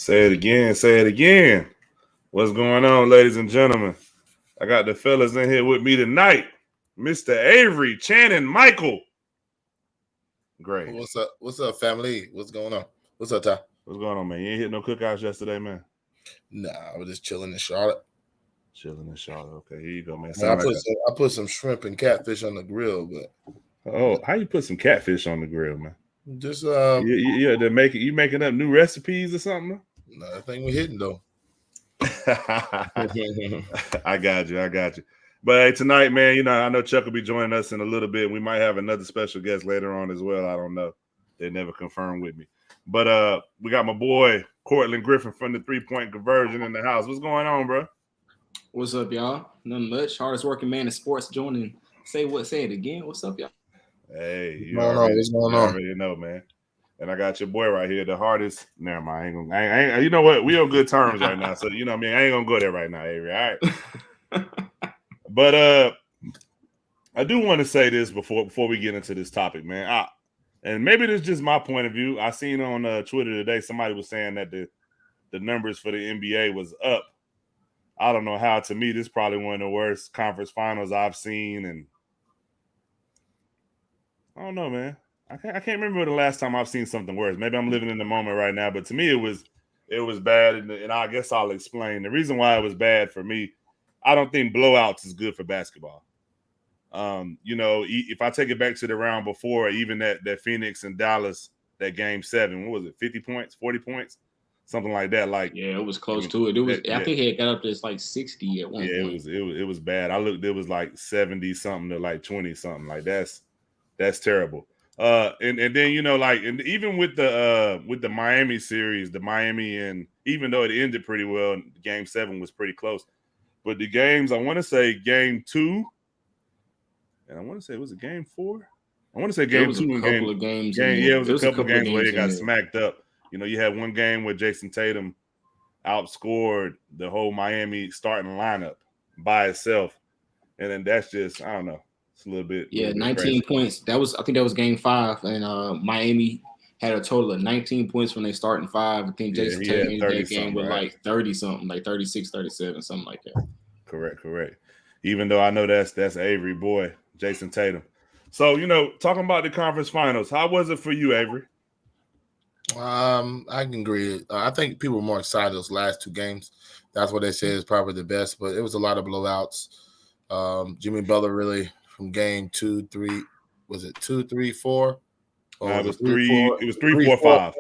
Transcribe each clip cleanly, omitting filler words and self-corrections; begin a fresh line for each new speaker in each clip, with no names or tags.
Say it again. Say it again. What's going on, ladies and gentlemen? I got the fellas in here with me tonight. Mr. Avery, Channing, Michael. Great.
What's up? What's up, family? What's going on? What's up, Ty?
What's going on, man? You ain't hit no cookouts yesterday, man?
Nah, I was just chilling in Charlotte.
Chilling in Charlotte. Okay, here you go, man.
I put some shrimp and catfish on the grill, but
how you put some catfish on the grill, man?
Just
you making up new recipes or something?
No, I think we're hitting though.
I got you. But hey, tonight, man, I know Chuck will be joining us in a little bit. We might have another special guest later on as well. I don't know. They never confirmed with me. But we got my boy Courtland Griffin from the 3-point conversion in the house. What's going on, bro?
What's up, y'all? Nothing much. Hardest working man in sports joining. Say it again. What's up, y'all?
Hey,
what's going on?
You already know, man. And I got your boy right here, the hardest. Never mind. I ain't, you know what? We on good terms right now. So, you know what I mean? I ain't going to go there right now, Avery. All right. But I do want to say this before we get into this topic, man. And maybe this is just my point of view. I seen on Twitter today, somebody was saying that the numbers for the NBA was up. I don't know how. To me, this is probably one of the worst conference finals I've seen. And I don't know, man. I can't remember the last time I've seen something worse. Maybe I'm living in the moment right now, but to me, it was bad. And I guess I'll explain. The reason why it was bad for me, I don't think blowouts is good for basketball. If I take it back to the round before, even that Phoenix and Dallas, that game 7, what was it, 50 points, 40 points? Something like that.
It was close to it. It was. I think it got up to like 60 at one point.
It was bad. I looked. It was like 70 something to like 20 something. Like that's terrible. And then and even with the Miami series, and even though it ended pretty well, Game 7 was pretty close. But the games, I want to say Game 2, and I want to say was it Game 4? I want to say Game 2 and Game. It was a couple of games where they got smacked up. You had one game where Jason Tatum outscored the whole Miami starting lineup by itself. And then that's just, I don't know. It's a little bit.
Yeah,
little bit
19
crazy.
points. I think that was game 5. And Miami had a total of 19 points from their starting 5. I think Jason Tatum ended that game with like 30 something, like 36, 37, something like that.
Correct. Even though I know that's Avery boy, Jason Tatum. So, talking about the conference finals, how was it for you, Avery?
I can agree. I think people were more excited those last 2 games. That's what they say is probably the best, but it was a lot of blowouts. Jimmy Butler really from game 2, 3, was it 2, 3, 4?
It was 3, 4, 5.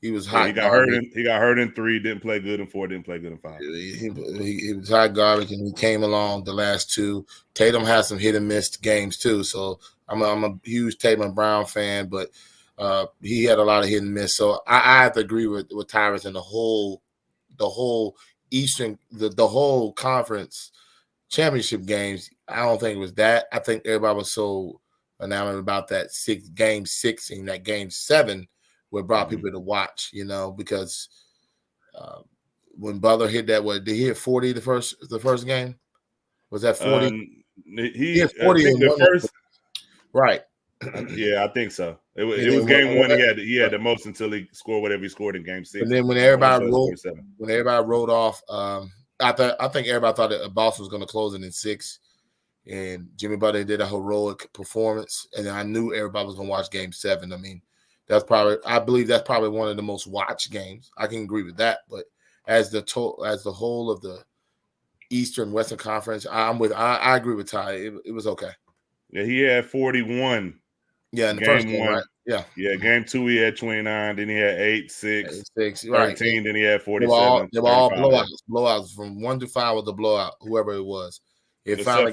He was hot.
He got hurt in 3, didn't play good in 4, didn't play good in 5.
He was hot garbage, and he came along the last 2. Tatum had some hit and miss games too, so I'm a huge Tatum Brown fan, but he had a lot of hit and miss. So I have to agree with Tyrus and the whole Eastern, the whole conference championship games. I don't think it was that. I think everybody was so enamored about that game 6 and that game 7 what brought people to watch, because when Butler hit that, did he hit 40 the first game? Was that 40?
He hit 40 in the first.
Right.
Yeah, I think so. It was game 1. He had the most until he scored whatever he scored in game 6.
And then when everybody rolled off, I think everybody thought that Boston was going to close it in 6, and Jimmy Butler did a heroic performance, and I knew everybody was going to watch game 7. I mean, I believe that's probably one of the most watched games. I can agree with that, but as the whole of the Eastern Western Conference, I agree with Ty. It was okay.
Yeah, he had 41.
Yeah, in the first game, right? Yeah.
Yeah, game 2 he had 29, then he had 8, 6, 13,
right.
Then he had 47.
They were all blowouts from 1 to 5 was a blowout, whoever it was.
Except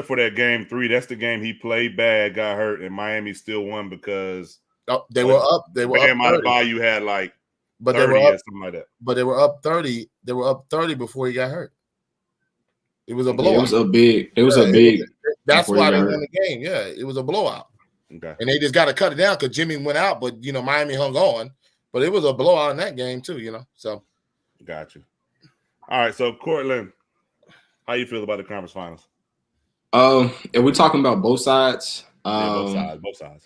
for that game 3, that's the game he played bad, got hurt, and Miami still won because
they were up. They were up 30.
You had like
30
they were up, or something like that.
But they were up 30. They were up 30 before he got hurt. It was a blowout.
It was a big.
That's why they won the game. Yeah, it was a blowout.
Okay.
And they just got to cut it down because Jimmy went out, but Miami hung on. But it was a blowout in that game too. So.
Got you. All right, so Courtland, how you feel about the conference finals?
If we're talking about both sides,
both sides.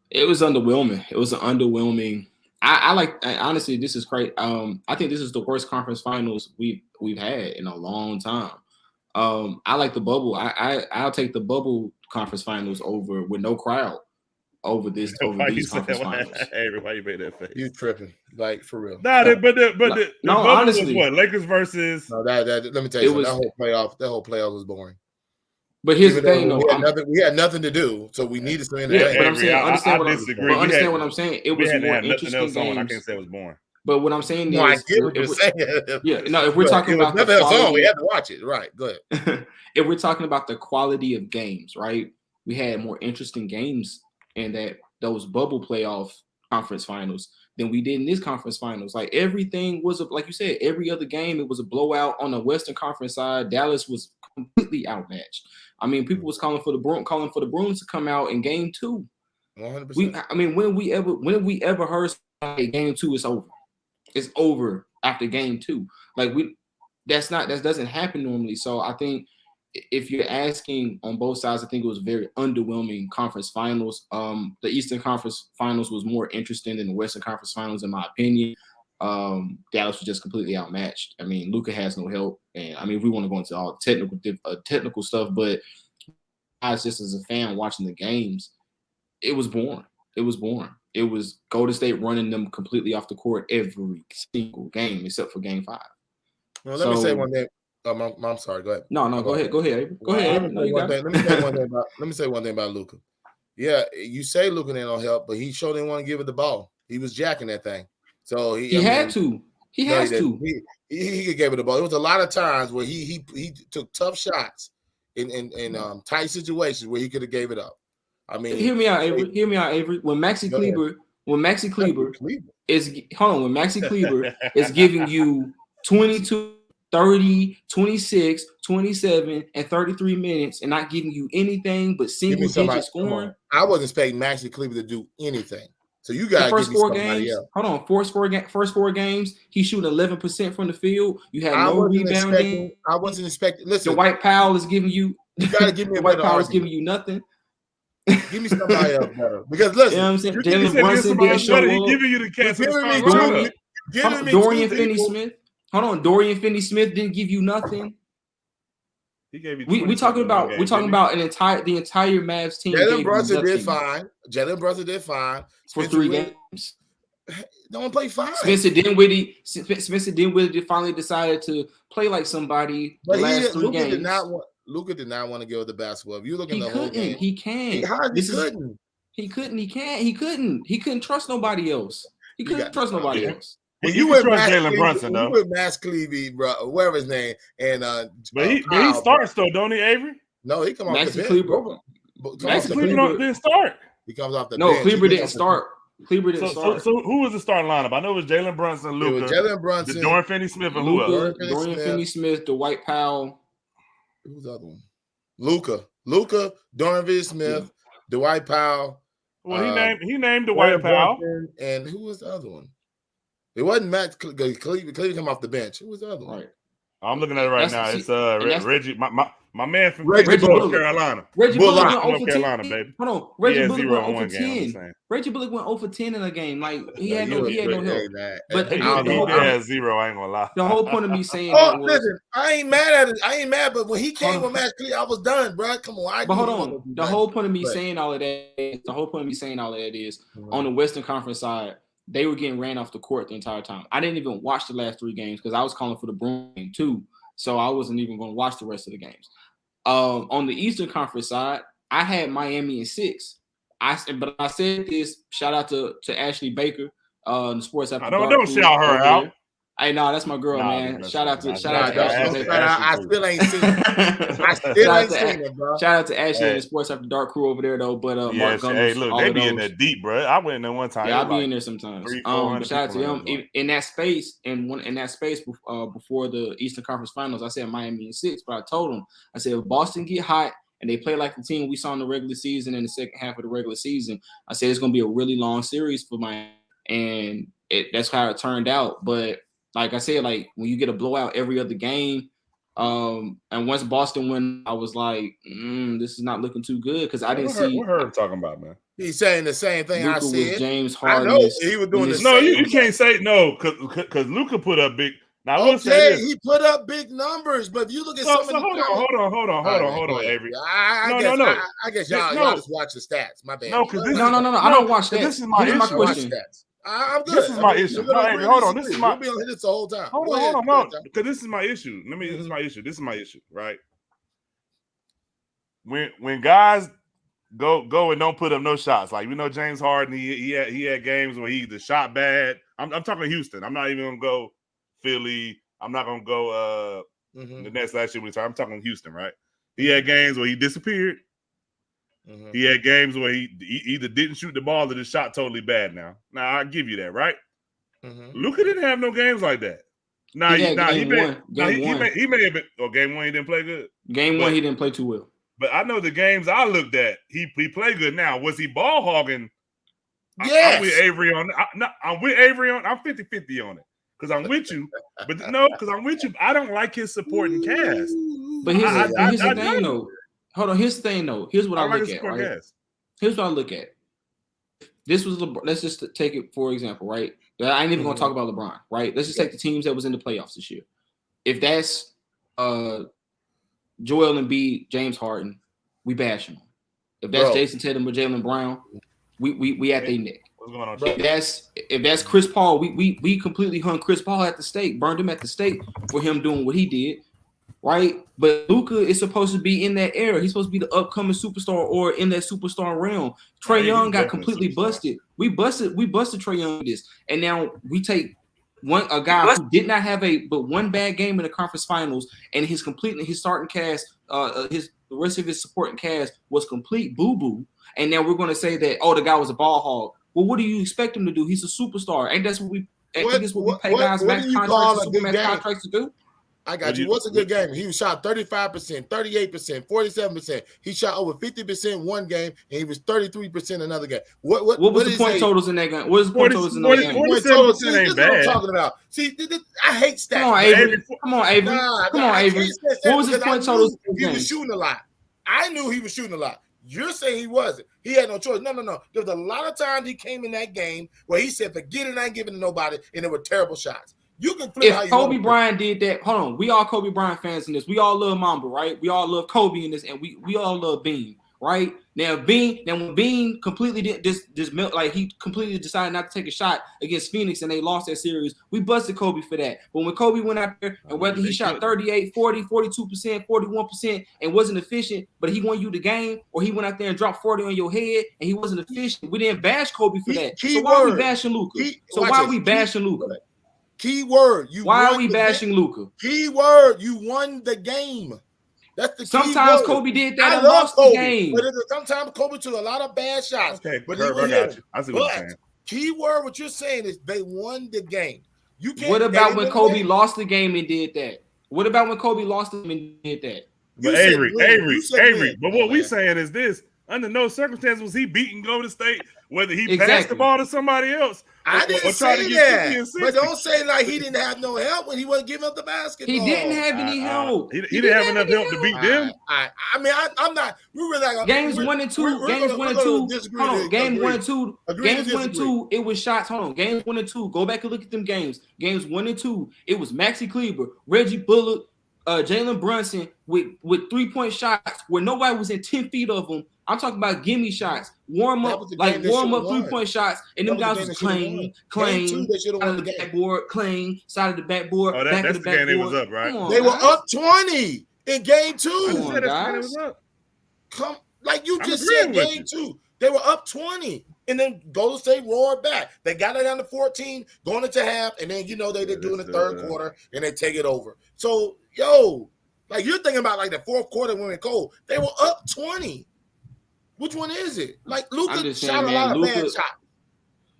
It was underwhelming. It was an underwhelming. honestly, this is great. I think this is the worst conference finals we've had in a long time. I like the bubble. I'll take the bubble conference finals over with no crowd over these conference finals.
Hey, why you made that face?
You tripping, like, for real.
Nah, the bubble
honestly,
was what? Lakers versus.
No, that let me tell you something. That whole playoff was boring.
But here's the thing, though.
We had nothing to do, so we needed some entertainment.
Yeah, but I'm saying,
I disagree.
Understand what I'm saying. It was more interesting games.
I can't say it was boring.
But what I'm saying is,
I get what you're saying.
Yeah, no. If we're talking about
nothing else on, we had to watch it. Right, go ahead.
If we're talking about the quality of games, right? We had more interesting games in those bubble playoff conference finals than we did in this conference finals. Like everything was like you said, every other game it was a blowout. On the Western Conference side, Dallas was completely outmatched. I mean, people was calling for the Bruins to come out in game 2.
100%.
When have we ever heard hey, game 2 is over? It's over after game 2. Like that doesn't happen normally. So I think if you're asking on both sides, I think it was very underwhelming conference finals. The Eastern Conference Finals was more interesting than the Western Conference Finals, in my opinion. Dallas was just completely outmatched. I mean, Luka has no help, and I mean, we want to go into all technical stuff, but as just as a fan watching the games, it was boring. It was Golden State running them completely off the court every single game except for Game 5.
Well, let me say one thing. I'm sorry. Go ahead.
No, go ahead. Go ahead.
Let me say one thing about Luka. Yeah, you say Luka didn't no help, but he sure didn't want to give it the ball. He was jacking that thing. So he
had to. He has to.
He gave it the ball. There was a lot of times where he took tough shots in tight situations where he could have gave it up. I mean,
hear me out, Avery. When Maxi Kleber is giving you 22, 30, 26, 27, and 33 minutes and not giving you anything but single digit scoring.
I wasn't expecting Maxi Kleber to do anything. So you got
first 4 games. Else. Hold on, first 4 games, he shooting 11% from the field. You had no rebounding.
I wasn't expecting. Listen,
Dwight Powell is giving you.
You got to give me
Dwight Powell is giving you nothing.
Give me somebody else better. Because listen,
you know what I'm saying? Jalen Brunson didn't show up.
He's giving you the cast.
Dorian Finney-Smith. Hold on, Dorian Finney-Smith didn't give you nothing.
He gave you.
We talking about the entire Mavs team.
Jalen Brunson did fine.
For 3 games.
No one played 5.
Spencer Dinwiddie finally decided to play like somebody the last 3 games.
Luka did not want to go to the basketball. If you look at the
whole
game,
he can't. He couldn't trust nobody else. He couldn't trust nobody else.
When you went Jalen Brunson, though, you went Max Clevey, bro, whatever his name, and
but he starts though, don't he, Avery?
No, he come off
Maxi
the bench.
Kleber.
Maxi Kleber didn't start.
He comes off the
bench.
No,
Kleber didn't start. Kleber didn't start.
So who was the starting lineup? I know it was Jalen Brunson, Luka,
Jalen Brunson,
Dorian Finney-Smith, and who else?
Dorian Finney-Smith, Dwight Powell.
Who was the other one? Luka, Dorian Finney-Smith, Dwight Powell.
Well, he named Dwight Powell.
And who was the other one? It wasn't Matt Cleveland come off the bench. Who was the other one?
Right.
I'm looking at it right now. It's Reggie, my man from
North
Carolina.
Reggie Bullock went
North Carolina, baby.
Hold on, Reggie Bullock went 0 for 10. Reggie Bullock went 0 for 10 in a game. Like he had no help.
But he had 0. I ain't gonna lie.
The whole point of me saying that was,
listen, I ain't mad at it. I ain't mad, but when he came with Matt Cleveland, I was done, bro. Come on.
But hold on. The whole point of me saying all of that is on the Western Conference side, they were getting ran off the court the entire time. I didn't even watch the last 3 games because I was calling for the Bruins game too. So I wasn't even going to watch the rest of the games. On the Eastern Conference side, I had Miami in 6. But I said this, shout out to Ashley Baker, the Sports After Dark.
Don't shout her out.
Hey, no, that's my girl, man. Shout out to Ashley.
I still ain't seen it. Bro.
Shout out to Ashley and the Sports After Dark crew over there, though. But Mark Gunnels,
hey, look, they be in there deep, bro. I went in there one time.
Yeah, I'll be in there sometimes. But shout out to him in that space. Before the Eastern Conference Finals, I said Miami in 6. But I told him, I said if Boston get hot and they play like the team we saw in the regular season in the second half of the regular season, I said it's going to be a really long series for Miami, and that's how it turned out. But like I said, like when you get a blowout every other game, And once Boston went, I was like, this is not looking too good because I didn't see
what Herb talking about, man.
He's saying the same thing I
Luka
said.
was James
I
Harden.
know he was doing the
No,
same.
you can't say no because Luka put up big. Now I will say
Okay,
this.
he put up big numbers, but if you look at
So,
some of the
hold on, Avery.
I guess y'all just watch the stats. My bad.
No, because
no, I don't watch that.
This is my
Here's
issue.
my question.
I'm good.
This is my issue. No, Avery, hold on. This is my.
We'll be on this the whole time.
Hold on, no, because this is my issue. This is my issue. This is my issue, right? When guys go and don't put up no shots, like James Harden, he had games where he either shot bad. I'm talking Houston. I'm not even gonna go Philly. I'm not gonna go the next last year. I'm talking Houston, right? He had games where he disappeared. He had games where he either didn't shoot the ball or the shot totally bad. Now I give you that, right? Luka didn't have no games like that. He may have been. Or game one he didn't play good.
Game one he didn't play too well.
But I know the games I looked at, he played good. Now, was he ball hogging?
Yes.
I'm with Avery on it. I'm with Avery on. I'm 50-50 on it because I'm with you. But no, because I'm with you. I don't like his supporting cast.
But here's the thing, though. Hold on. Here's the thing, though. Here's what I look at. Right? Here's what I look at. This was LeBron. Let's just take it for example, right? I ain't even gonna talk about LeBron, right? Let's just take the teams that was in the playoffs this year. If that's Joel Embiid, James Harden, we bash them. If that's Jason Tatum or Jaylen Brown, we at their neck.
What's going on?
If that's Chris Paul, we completely hung Chris Paul at the stake, burned him at the stake for him doing what he did, right? But Luka is supposed to be in that era. He's supposed to be the upcoming superstar or in that superstar realm. Trae Young got completely busted. We busted Trae Young with this, and now we take a guy who did not have but one bad game in the conference finals, and his starting cast, the rest of his supporting cast was complete boo-boo. And now we're going to say that the guy was a ball hog. Well, what do you expect him to do? He's a superstar, and that's what we pay guys max contracts and supermax contracts to do.
I got you. What's a good game? He shot 35%, 38%, 47%. He shot over 50% one game, and he was 33% another game. What
was the point totals in that game? What was the point totals in that game?
47% ain't bad.
What I'm talking about. See, I hate stats.
Come on, Avery. What was his point totals?
He was shooting a lot. I knew he was shooting a lot. You're saying he wasn't. He had no choice. No. There was a lot of times he came in that game where he said, forget it, I ain't giving it to nobody, and there were terrible shots. You can flip
if Kobe Bryant did that, hold on. We all Kobe Bryant fans in this. We all love Mamba, right? We all love Kobe in this, and we all love Bean, right? When Bean completely did just melt, like he completely decided not to take a shot against Phoenix and they lost that series, we busted Kobe for that. But when Kobe went out there and whether he shot 38, 40, 42%, 41% and wasn't efficient, but he won you the game, or he went out there and dropped 40 on your head and he wasn't efficient, we didn't bash Kobe for that. So why are we bashing Luka?
Keyword.
Why are we bashing Luka?
Keyword. You won the game. That's the
sometimes
keyword.
Kobe did that and lost the game.
But sometimes Kobe took a lot of bad shots.
Okay,
but
I got you. I see what you're saying.
Keyword, what you're saying is they won the game. You can't.
What about when Kobe lost the game and did that? What about when Kobe lost the game and did that?
But Avery. But what we're saying is this: under no circumstance was he beating Golden State, whether he passed the ball to somebody else.
I didn't say that. But don't say like he didn't have no help when he wasn't giving up the basketball.
He didn't have any help.
He didn't have enough help to beat them.
I mean, I'm not. We're really like
games 1 and 2. Games 1 and 2. Hold on. Game 1 and 2. Games 1 and 2. It was shots. Hold on. Games 1 and 2. Go back and look at them games. Games 1 and 2. It was Maxi Kleber, Reggie Bullock, Jalen Brunson with 3-point shots where nobody was in 10 feet of them. I'm talking about gimme shots, warm up 3-point shots, and them guys was clean, side of the backboard, clean, side of the backboard, back of the backboard.
They was up, right?
They were up 20 in game 2. Like you just said, game 2, they were up 20, and then Golden State roared back. They got it down to 14, going into half, and then they did do in the third quarter, and they take it over. So, like you're thinking about like the fourth quarter when it cold. They were up 20. Which one is it? Like Luka shot a lot of bad shots.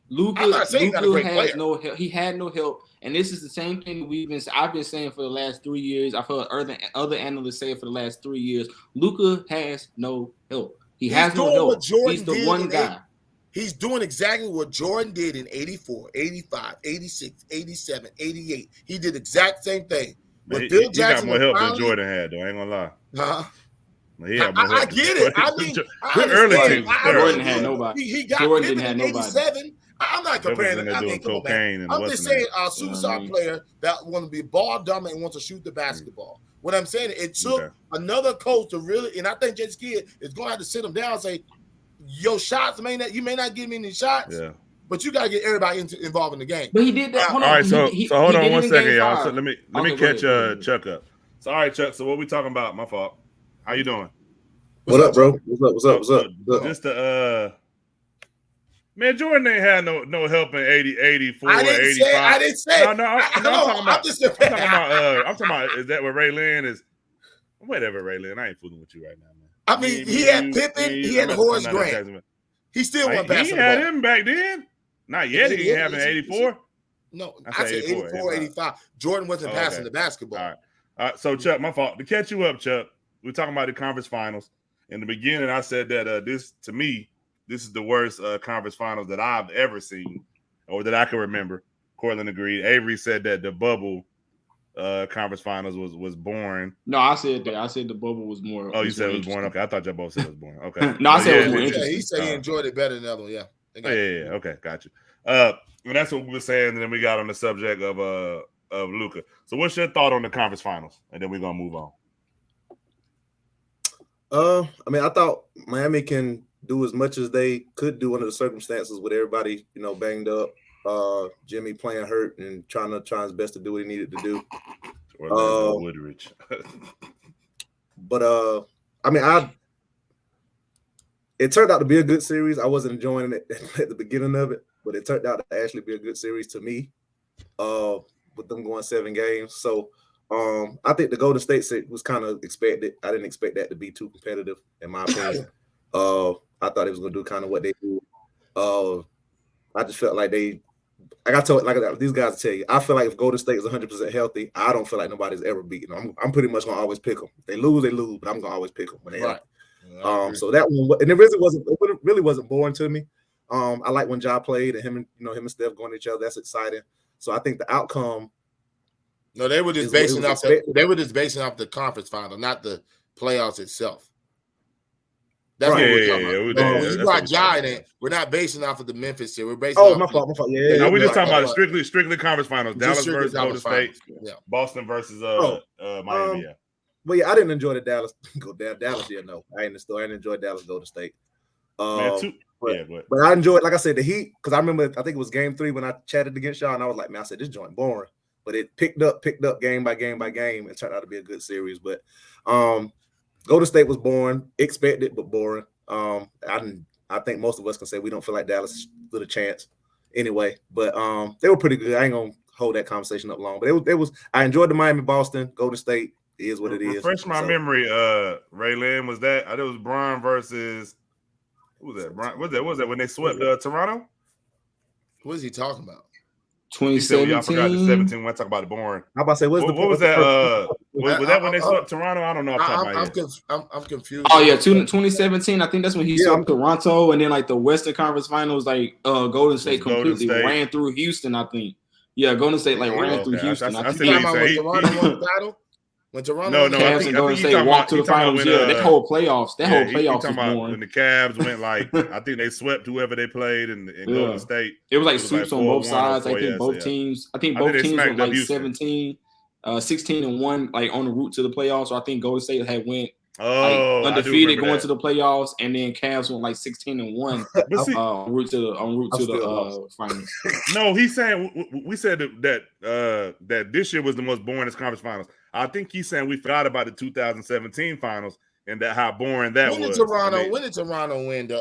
Luka has no help. He had no help, and this is the same thing I've been saying for the last 3 years. I've heard other analysts say it for the last 3 years. Luka has no help. He has no help. He's the one guy.
He's doing exactly what Jordan did in 84, 85, 86, 87, 88. He did the exact same thing. With Phil
he got
Jackson
more help than
finally,
Jordan had, though. I ain't gonna lie.
huh?
He had more help.
I get it. I mean,
the early team was terrible.
Jordan had nobody.
He got
Jordan
Pippen
didn't
in
have nobody.
'87. I'm not comparing it. I mean, come on, man. I'm just saying a superstar player that want to be ball dominant and wants to shoot the basketball. What I'm saying, it took another coach to really, and I think Jason Kidd is going to have to sit him down and say, your shots you may not give me any shots, but you got to get everybody involved in the game.
But he did that. Hold
on. All right, so hold on 1 second, y'all. So let me catch Chuck up. So all right, Chuck. So what we talking about? My fault. How you doing?
What up, bro? What's up?
Just man, Jordan ain't had no help in 80, 84,
I didn't
85.
I didn't say.
I'm talking about. Is that what Ray Lynn is? Whatever, Ray Lynn. I ain't fooling with you right now, man.
I mean, he had Pippen. He had Horace Grant. He still won basketball.
He had him back then. Not yet. He didn't have in 84.
No, I said 84, 85. Jordan wasn't passing the basketball.
All right. So, Chuck, my fault. To catch you up, Chuck, we're talking about the conference finals. In the beginning, I said that this is the worst conference finals that I've ever seen or that I can remember. Courtland agreed. Avery said that the bubble conference finals was boring.
No, I said that. I said the bubble was more.
Oh, you said it was boring. Okay, I thought y'all both said it was boring. Okay.
No, I said it was more interesting.
He said he enjoyed it better than the other one. Yeah.
Yeah. Okay, got you. And that's what we were saying. And then we got on the subject of Luka. So, what's your thought on the conference finals? And then we're gonna move on.
I mean, I thought Miami can do as much as they could do under the circumstances with everybody, banged up. Jimmy playing hurt and trying his best to do what he needed to do.
Woodridge.
But I mean, it turned out to be a good series. I wasn't enjoying it at the beginning of it, but it turned out to actually be a good series to me. With them going 7 games, so I think the Golden State set was kind of expected. I didn't expect that to be too competitive, in my opinion. I thought it was going to do kind of what they do. I just felt like these guys tell you, I feel like if Golden State is 100% healthy, I don't feel like nobody's ever beaten them. I'm pretty much going to always pick them. They lose, but I'm going to always pick them when they healthy. So that one, and it really wasn't boring to me. I like when Ja played and him and Steph going at each other. That's exciting. So I think the outcome.
No, they were just basing off the conference final, not the playoffs itself. That's what we're talking about. When you got Ja in it, we're not basing off of the Memphis here. We're basing off
my fault.
Yeah.
No, we're just talking about strictly conference finals. Dallas versus Golden State. Yeah. Boston versus Miami.
Well, yeah, I didn't enjoy the Dallas here. No, I didn't enjoy Dallas Golden State. But I enjoyed, like I said, the Heat, because I remember, I think it was game 3 when I chatted against y'all, and I was like, man, I said, this joint boring. But it picked up game by game by game, and turned out to be a good series. But Golden State was boring, expected, but boring. I think most of us can say we don't feel like Dallas stood a chance anyway. But they were pretty good. I ain't going to hold that conversation up long. But it was I enjoyed the Miami-Boston. Golden State is what it is.
Refresh my memory, Ray Lynn, was that? I think it was Bron versus... Who was that? What was that when they swept Toronto?
What is he talking about?
2017.
I forgot the 17 when I talk about the boring.
How about to say what
was that? Was that when they swept Toronto? I don't know.
I'm confused.
Oh yeah, 2017. I think that's when he swept Toronto, and then like the Western Conference Finals, like Golden State completely ran through Houston. I think. Yeah, Golden State ran through Houston.
I see what you're saying.
Toronto won the title. When Toronto
Cavs and Golden State walked to the finals, that whole playoffs was boring.
When the Cavs went I think they swept whoever they played in Golden State.
It was like sweeps on both sides. I think both teams went like 17, 16-1, like on the route to the playoffs. So I think Golden State had went undefeated going to the playoffs, and then Cavs went like 16-1 en route to the finals.
No, he's saying we said that this year was the most boringest conference finals. I think he's saying we forgot about the 2017 finals and that how boring that was.
When did Toronto win the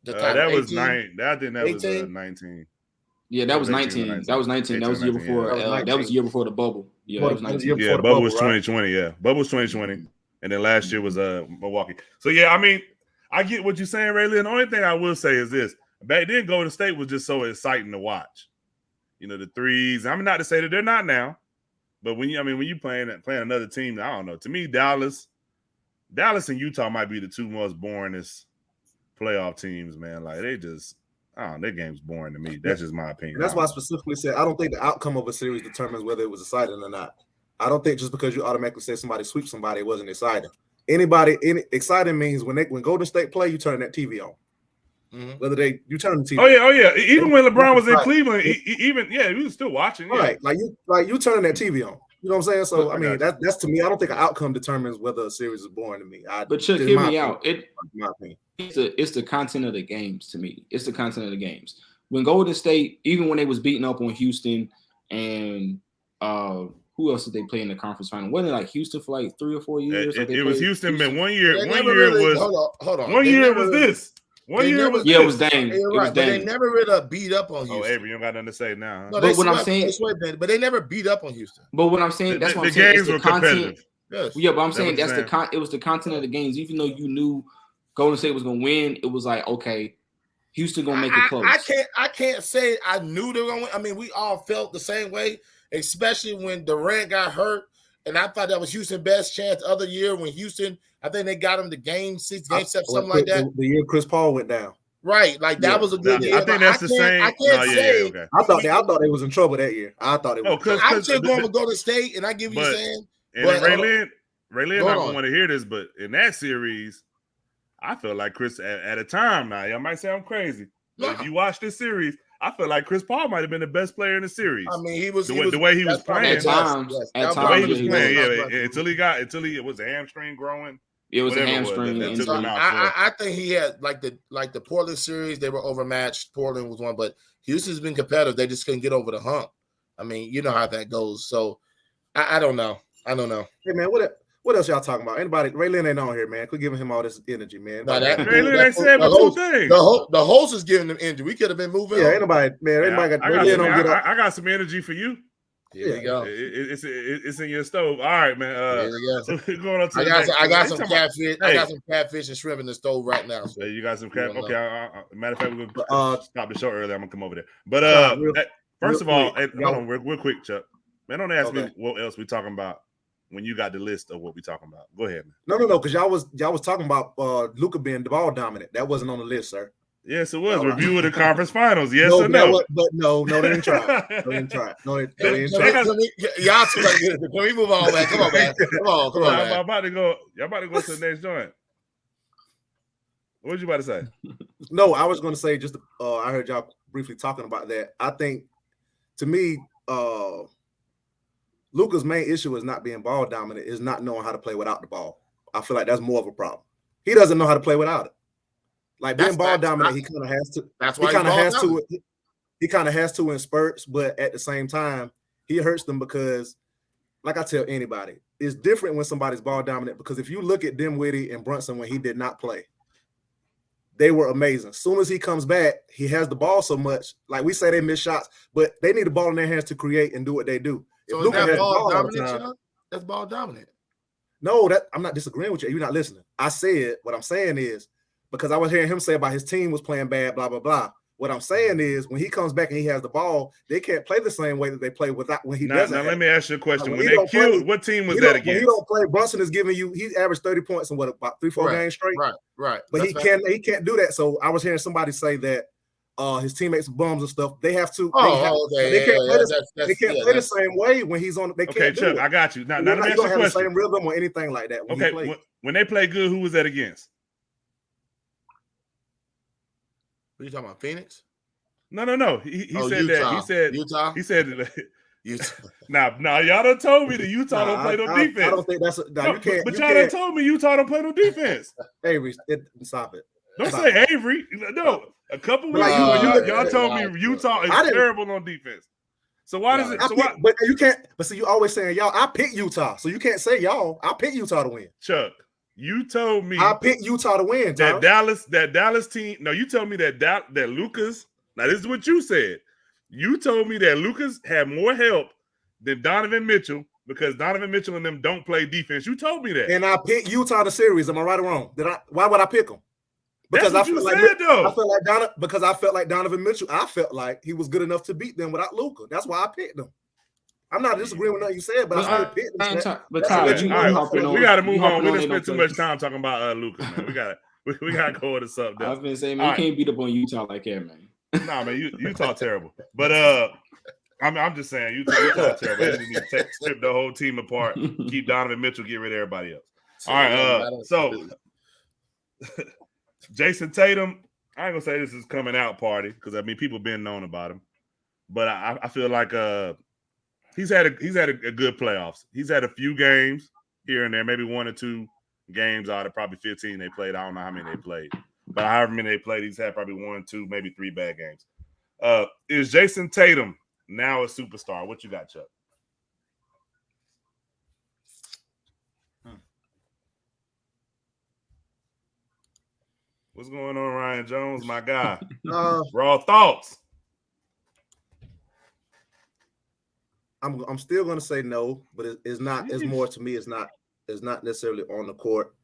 title?
That was 9. I think that
18?
was 19.
Yeah, that was 19. That was 19. That was the year before. That was the year before the bubble. Yeah, that was 19.
Yeah, bubble was 2020. Yeah, bubble was 2020, and then last year was Milwaukee. So yeah, I mean, I get what you're saying, Raylan. The only thing I will say is this: back then, Golden State was just so exciting to watch. The threes. I'm not to say that they're not now. But when you playing another team, I don't know. To me, Dallas and Utah might be the two most boringest playoff teams, man. Like they just, their game's boring to me. That's just my opinion.
And that's why I specifically said I don't think the outcome of a series determines whether it was exciting or not. I don't think just because you automatically say somebody sweep somebody, it wasn't exciting. Exciting means when Golden State play, you turn that TV on. Mm-hmm. Whether you turn the TV.
Oh yeah. Even when LeBron was in Cleveland, he was still watching. Yeah.
Right, like you turning that TV on. You know what I'm saying? So I mean, that's to me. I don't think an outcome determines whether a series is boring to me.
But Chuck, hear me out. It's the content of the games to me. It's the content of the games. When Golden State, even when they was beating up on Houston, and who else did they play in the conference final? Wasn't it like Houston for like 3 or 4 years?
It was Houston, man. One year was
hold on.
1 year was this. 1 year was
it was Dame.
It was Dame. But they never really beat up on Houston.
Oh, Avery, you don't got nothing to say now.
Huh? No, but what I'm saying, but they never beat up on Houston.
But what I'm saying, that's what I'm saying. The content. Yes. Yeah, but I'm saying it was the content of the games. Even though you knew Golden State was gonna win, it was like, okay, Houston gonna make it close.
I can't say I knew they were gonna win. I mean, we all felt the same way, especially when Durant got hurt. And I thought that was Houston's best chance. Other year when Houston, I think they got him to game 6, game 7, something like that.
The year Chris Paul went down.
Right, like that was a good year.
I think that's the same.
I can't say.
Okay.
I thought they was in trouble that year. I thought it was.
I'm still going with Golden State, and I give you saying.
And Ray-Lynn not gonna want to hear this, but in that series, I felt like Chris at a time. Now y'all might say I'm crazy, but if you watch this series, I felt like Chris Paul might have been the best player in the series.
I mean, he was
the way he was playing.
At times,
the way he was playing, until it was a hamstring growing.
It was a hamstring.
I think he had like the Portland series. They were overmatched. Portland was one, but Houston's been competitive. They just couldn't get over the hump. I mean, you know how that goes. So I don't know. Hey
man, what else y'all talking about? Anybody? Ray-Lynn ain't on here, man. Quit giving him all this energy, man.
Ray-Lynn ain't saying but two things.
The host is giving them energy. We could have been moving.
Yeah, anybody got.
I got some energy for you.
Here we go.
It's in your stove. All right, man. Going on to
I got some catfish. I got some catfish and shrimp in the stove right now. So
you got some catfish. Okay. Matter of fact, we're gonna stop the show early. I'm gonna come over there. But first of all, hold on, real quick, Chuck. Man, don't ask me what else we talking about when you got the list of what we talking about. Go ahead, man.
No, because y'all was talking about Luka being the ball dominant. That wasn't on the list, sir.
Yes, it was. Review of the conference finals. Yes or no?
No, they didn't try. They didn't try. Y'all
can we move on, man? Come on, man. Come on, man.
Y'all about to go to the next joint. What was you about to say?
No, I was going to say just I heard y'all briefly talking about that. I think, to me, Luka's main issue is not being ball dominant, is not knowing how to play without the ball. I feel like that's more of a problem. He doesn't know how to play without it. Like being ball dominant, he kind of has to.
That's why
he kind of has to in spurts, but at the same time, he hurts them because, like I tell anybody, it's different when somebody's ball dominant. Because if you look at Dinwiddie and Brunson when he did not play, they were amazing. As soon as he comes back, he has the ball so much. Like we say, they miss shots, but they need the ball in their hands to create and do what they do.
So is that ball dominant? That's ball dominant.
No, I'm not disagreeing with you. You're not listening. I said what I'm saying is, because I was hearing him say about his team was playing bad, blah, blah, blah. What I'm saying is when he comes back and he has the ball, they can't play the same way that they play without when he doesn't.
Now, let me ask you a question. When they killed, what team was that against?
When he don't play, Brunson is giving you, he's averaged 30 points in about 3-4 games straight.
Right.
But he can't do that. So I was hearing somebody say that his teammates are bums and stuff. They have to. They can't play the same way when he's on. They can't.
Okay, Chuck, I got you. Now let me ask you a question.
The same rhythm or anything like that.
When they play good, who was that against?
What are you talking about? Phoenix?
No. He said
Utah.
that. He said
Utah.
He said that. Now, y'all done told me that Utah don't play no defense.
I don't think that's you can't.
But y'all done told me Utah don't play no defense.
Avery, stop it.
Don't say Avery. No, a couple weeks ago, y'all told me Utah is terrible on defense. So why does it?
But you can't. But see, you always saying y'all. I picked Utah, so you can't say y'all. I picked Utah to win.
Chuck, you told me
I picked Utah to win.
That Dallas team. No, you told me that Lucas. Now this is what you said. You told me that Lucas had more help than Donovan Mitchell because Donovan Mitchell and them don't play defense. You told me that.
And I picked Utah the series. Am I right or wrong? Why would I pick them?
Because I felt
like Donovan Mitchell. I felt like he was good enough to beat them without Luka. That's why I picked them. I'm not disagreeing with nothing you said, but I still picked them.
We got to move on. We didn't spend too much time talking about Luka, man. We got to go into something.
I was gonna say, man, you can't beat up on Utah like that, man.
Nah, man, Utah terrible. But I'm just saying, you talk terrible. You need to strip the whole team apart, keep Donovan Mitchell, get rid of everybody else. All right, so Jason Tatum, I ain't gonna say this is coming out party because I mean people been known about him, but I feel like he's had a good playoffs. He's had a few games here and there, maybe 1 or 2 games out of probably 15 they played. I don't know how many they played, but however many they played, he's had probably 1, 2, maybe 3 bad games. Is Jason Tatum now a superstar? What you got, Chuck? What's going on, Ryan Jones, my guy? Raw thoughts.
I'm still gonna say no, but it's not. It's more to me. It's not necessarily on the court.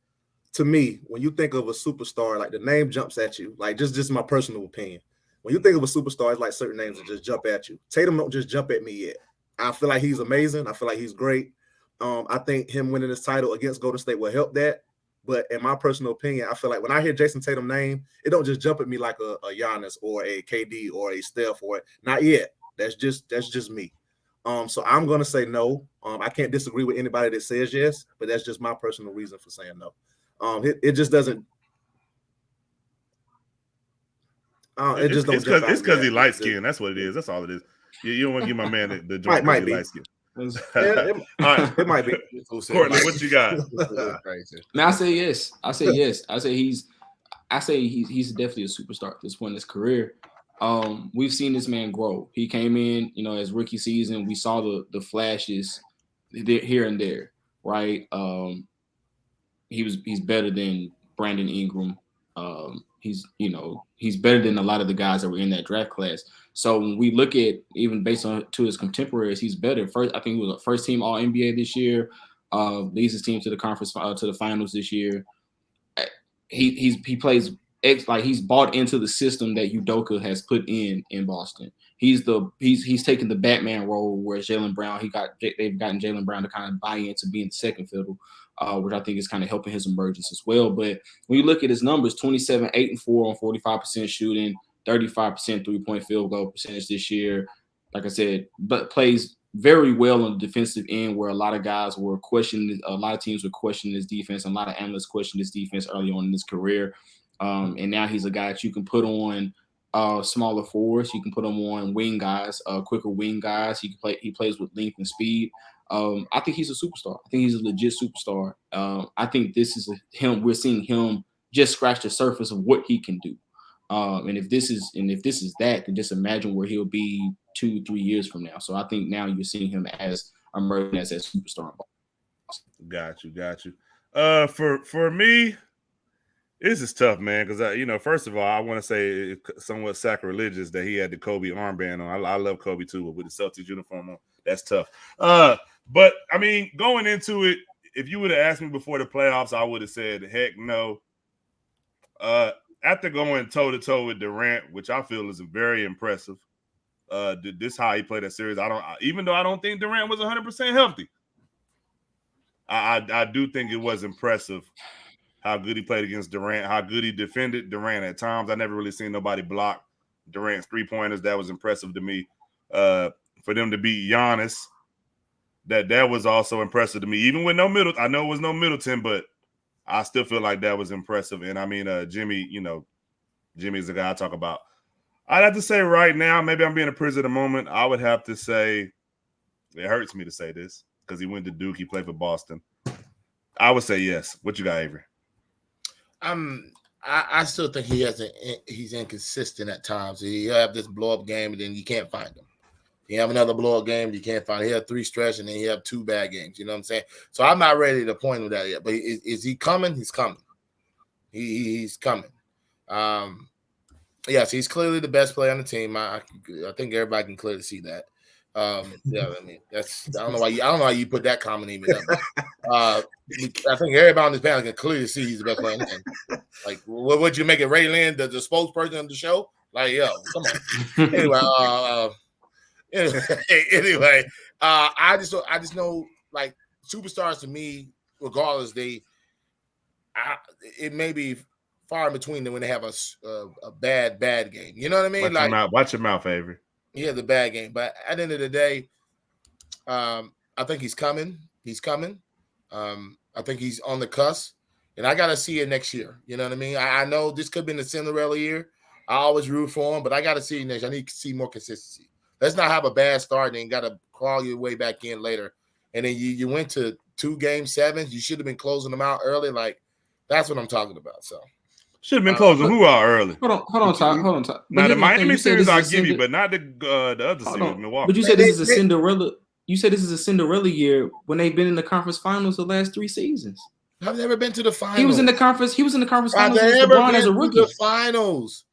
To me, when you think of a superstar, like the name jumps at you. Like just my personal opinion. When you think of a superstar, it's like certain names that just jump at you. Tatum don't just jump at me yet. I feel like he's amazing. I feel like he's great. I think him winning this title against Golden State will help that. But in my personal opinion, I feel like when I hear Jason Tatum's name, it don't just jump at me like a Giannis or a KD or a Steph or not yet. That's just me. So I'm gonna say no. I can't disagree with anybody that says yes, but that's just my personal reason for saying no. It just doesn't. It just don't.
It's because he light skinned. That's what it is. That's all it is. You don't want to give my man the joint
might be
light skin.
It might be.
Courtland, what you got?
Man, I say yes. I say he's definitely a superstar at this point in his career. We've seen this man grow. He came in, as rookie season. We saw the flashes here and there, right? He's better than Brandon Ingram. He's better than a lot of the guys that were in that draft class. So when we look at even based on to his contemporaries, he's better. First, I think he was a first team All NBA this year. Leads his team to the conference to the finals this year. He plays like he's bought into the system that Udoka has put in Boston. He's taken the Batman role, whereas Jaylen Brown they've gotten Jaylen Brown to kind of buy into being the second fiddle, which I think is kind of helping his emergence as well. But when you look at his numbers, 27, 8 and 4 on 45% shooting, 35% 3-point field goal percentage this year. Like I said, but plays very well on the defensive end, where a lot of guys were questioning, a lot of teams were questioning his defense, and a lot of analysts questioned his defense early on in his career. And now he's a guy that you can put on smaller forwards, you can put him on wing guys, quicker wing guys. He plays with length and speed. I think he's a superstar. I think he's a legit superstar. I think this is him. We're seeing him just scratch the surface of what he can do. And if this is that, then just imagine where he'll be 2-3 years from now. So I think now you're seeing him as emerging as a superstar.
Got you. For me, this is tough, man, because first of all, I want to say it's somewhat sacrilegious that he had the Kobe armband on. I love Kobe too, but with the Celtics uniform on, that's tough. But I mean, going into it, if you would have asked me before the playoffs, I would have said, heck no. After going toe-to-toe with Durant, which I feel is very impressive, this how he played that series. Even though I don't think Durant was 100% healthy, I do think it was impressive how good he played against Durant, how good he defended Durant at times. I never really seen nobody block Durant's three-pointers. That was impressive to me. For them to beat Giannis, that was also impressive to me. Even with no Middleton, I know it was no Middleton, but I still feel like that was impressive. And I mean, Jimmy, Jimmy's the guy I talk about. I'd have to say right now, maybe I'm being a prisoner of the moment. I would have to say, it hurts me to say this because he went to Duke, he played for Boston. I would say yes. What you got, Avery?
I still think he's inconsistent at times. You have this blow-up game, and then you can't find him. You have another blow-up game, you can't find him. He had 3 stretch, and then you have 2 bad games. You know what I'm saying? So I'm not ready to point with that yet. But is he coming? He's coming. He's coming. Yes, he's clearly the best player on the team. I think everybody can clearly see that. Yeah, I mean, I don't know why you put that comment even up. I think everybody on this panel can clearly see he's the best player on the team. Like, what would you make it? Ray Lynn, the spokesperson of the show? Like, yo, come on. Anyway, I just know, like, superstars to me, regardless, it may be far in between them when they have a bad game. You know what I mean?
Watch your mouth, Avery.
He has a bad game. But at the end of the day, I think he's coming. He's coming. I think he's on the cusp. And I got to see it next year. You know what I mean? I know this could have been the Cinderella year. I always root for him, but I got to see it next year. I need to see more consistency. Let's not have a bad start and then got to claw your way back in later. And then you went to 2 Game 7s. You should have been closing them out early. Like, that's what I'm talking about. So
should have been closing who out early.
Hold on, Todd.
Now the Miami series I'll give you, but not the other series, Milwaukee.
But you said this is a Cinderella. You said this is a Cinderella year when they've been in the conference finals the last 3 seasons.
I've never been to the finals.
He was in the conference finals with
never
LeBron
been
as a
to
rookie.
the finals.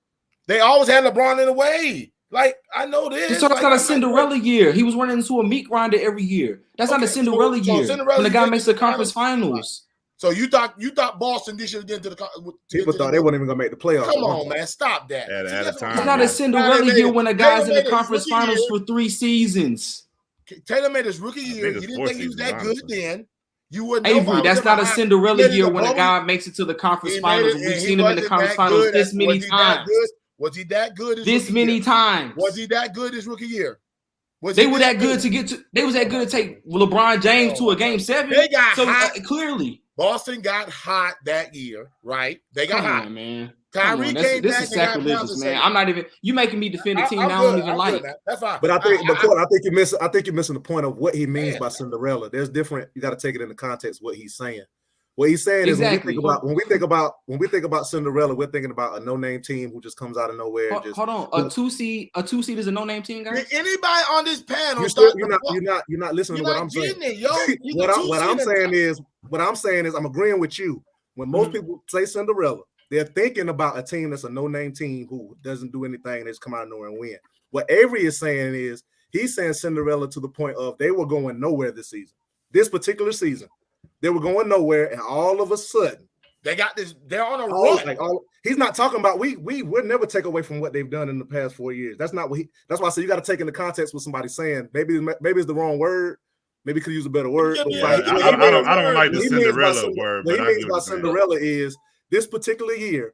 They always had LeBron in the way. Like, I know this.
So that's not a Cinderella year. He was running into a meat grinder every year. That's not a Cinderella year. When the guy makes the conference finals.
So you thought Boston this year get into the
people thought they weren't even gonna make the playoffs.
Come on, man, stop that.
At a time.
It's not a Cinderella year when a guy's in the conference finals for 3 seasons.
Taylor made his rookie year. You didn't think he was that good then. You wouldn't.
Avery, that's not a Cinderella year when a guy makes it to the conference finals. We've seen him in the conference finals this many times.
Was he that good?
This many times.
Was he that good his rookie year?
They were that good to get to. They was that good to take LeBron James to a Game 7.
They got hot.
Clearly.
Boston got hot that year, right? They got hot,
man.
Kyrie came
this
back.
Is sacrilegious, man. I'm not even. You making me defend a team I
don't
even like.
That's fine.
But I think you're missing the point of what he means by Cinderella. There's different. You got to take it into context. What he's saying. What he's saying is when we think about Cinderella, we're thinking about a no-name team who just comes out of nowhere.
Hold on, a two seed is a no-name team, guys.
Anybody on this panel?
You're not listening to what I'm saying.
What
I'm saying is I'm agreeing with you. When most people say Cinderella, they're thinking about a team that's a no-name team who doesn't do anything and just come out of nowhere and win. What Avery is saying is he's saying Cinderella to the point of they were going nowhere this season. This particular season. They were going nowhere, and all of a sudden,
they got this. They're on a run.
He's not talking about we would never take away from what they've done in the past 4 years. That's not what he. That's why I say you got to take into context what somebody's saying. Maybe it's the wrong word. Maybe could use a better word.
I don't like the Cinderella word.
What he means by Cinderella is this particular year,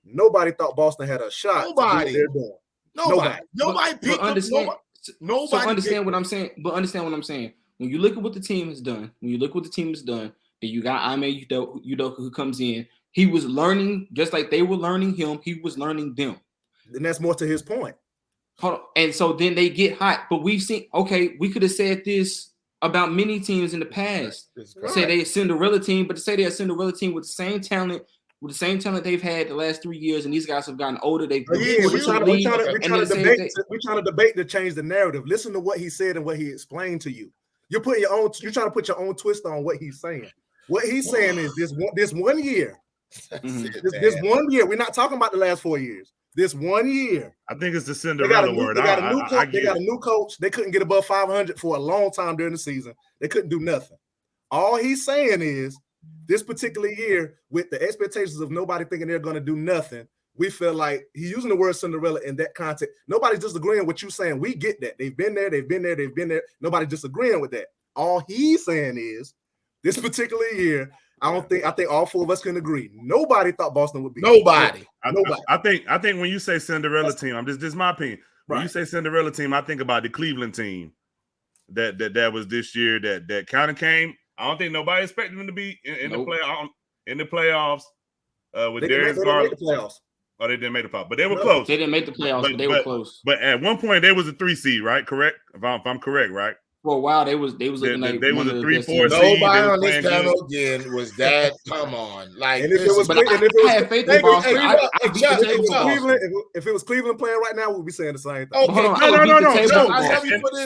nobody thought Boston had a shot.
Nobody.
They're doing.
Nobody picked up. Nobody.
So understand what I'm saying. But understand what I'm saying. When you look at what the team has done, then you got Ime Udoka who comes in. He was learning just like they were learning him. He was learning them.
And that's more to his point.
Hold on. And so then they get hot. But we've seen, we could have said this about many teams in the past. Say they're a Cinderella team, but to say they're a Cinderella team with the same talent they've had the last 3 years, and these guys have gotten older. We're trying
to debate to change the narrative. Listen to what he said and what he explained to you. You're trying to put your own twist on what he's saying. What he's saying is this one year. This 1 year. We're not talking about the last 4 years. This 1 year.
I think it's the Cinderella word.
They got a new coach. They couldn't get above 500 for a long time during the season. They couldn't do nothing. All he's saying is this particular year, with the expectations of nobody thinking they're going to do nothing, we feel like he's using the word Cinderella in that context. Nobody's disagreeing with what you're saying. We get that. They've been there. Nobody's disagreeing with that. All he's saying is this particular year, I think all 4 of us can agree. Nobody thought Boston would be.
Nobody.
I think when you say Cinderella team, this is my opinion. When you say Cinderella team, I think about the Cleveland team that was this year that kind of came. I don't think nobody expected them to be in the playoffs with Darius Garland. Oh, they didn't make the playoffs, but they were close.
They didn't make the playoffs, but they were close.
But at one point, they was a 3 seed, right? Correct? If I'm correct, right?
For a while, they was looking like
they was a 3-4 seed.
Nobody on this panel again was that. Come on, like
and if
I
had faith in Boston.
If it was Cleveland playing right now, we'd be saying the same thing.
Okay,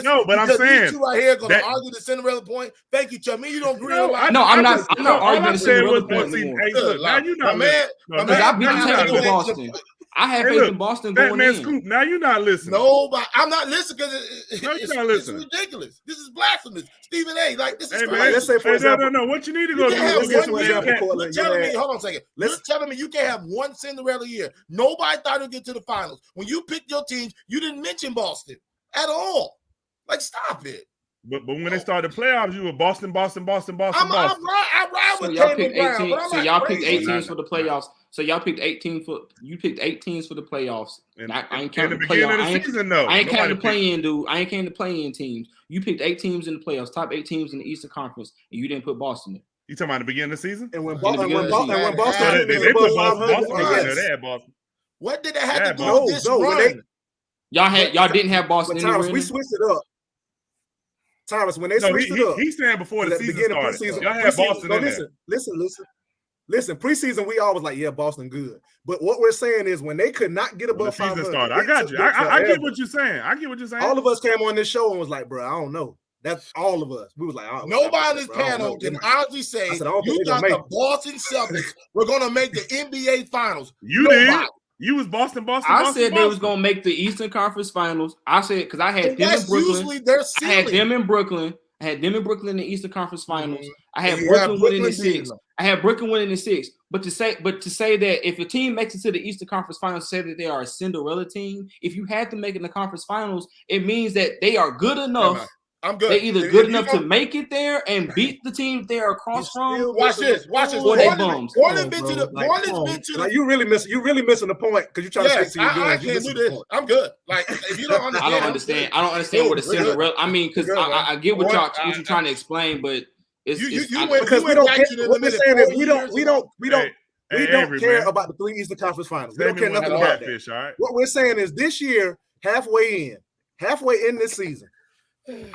no, but I'm saying
you right here going to argue the Cinderella point. Thank you, Chuck. You don't agree on that.
No, I'm not arguing the Cinderella point anymore.
Now you're not,
man.
I beat the table for Boston. I have faith in Boston going in.
Scoop, now you're not listening.
Nobody, I'm not listening because
it's
ridiculous. This is blasphemous. Stephen A. Like this is
crazy.
Man, let's say for example,
no. What you need to go do?
You're telling me you can't have one Cinderella year. Nobody thought it'd get to the finals. When you picked your teams, you didn't mention Boston at all. Like, stop it.
But when they started the playoffs, you were Boston.
I ride with
So y'all picked 8 teams for the playoffs. So y'all picked 8 teams for the playoffs. I ain't counting the
beginning
playoffs.
of the season, no.
I ain't counting the play-in, dude. I ain't counting the play-in teams. You picked 8 teams in the playoffs, top 8 teams in the Eastern Conference, and you didn't put Boston in.
You talking about the beginning of the season?
And when
In the
Boston,
beginning of the season.
They put Boston in there.
yes.
They had Boston.
What did that have to do
No,
with this
no, when
run?
Y'all didn't have Boston
But
in
Tyrus,
there.
we switched it up. Tyrus, when they switched it up,
he's saying before the season started. Y'all had Boston in there.
Listen. Preseason, we always like, yeah, Boston good. But what we're saying is when they could not get above 500,
I got you. I get what you're saying.
All of us came on this show and was like, bro, I don't know. That's all of us. We was like,
nobody on this panel can honestly say you got the Boston Celtics. We're gonna make the NBA Finals.
You did. You was Boston.
I said they was gonna make the Eastern Conference Finals. I said because I had them in Brooklyn.
Usually their
I had them in Brooklyn. in the Eastern Conference Finals. I had
Brooklyn
winning in 6. I had Brooklyn winning in 6. But to say that if a team makes it to the Eastern Conference Finals, say that they are a Cinderella team. If you had to make it in the conference finals, it means that they are good enough.
I'm good.
They're either good enough to make it there and beat the team they are across from.
Watch this.
Or they bums.
Courtland's been to the.
Like you're really missing the point because you're trying to stick to your
I can't do this. I'm good. Like if you don't understand,
I don't understand what a Cinderella. I mean, because I get what you're trying to explain, but it's
because we don't care. What we're saying is we don't care about the 3 Eastern Conference Finals. We don't care nothing about that. What we're saying is this year, halfway in this season.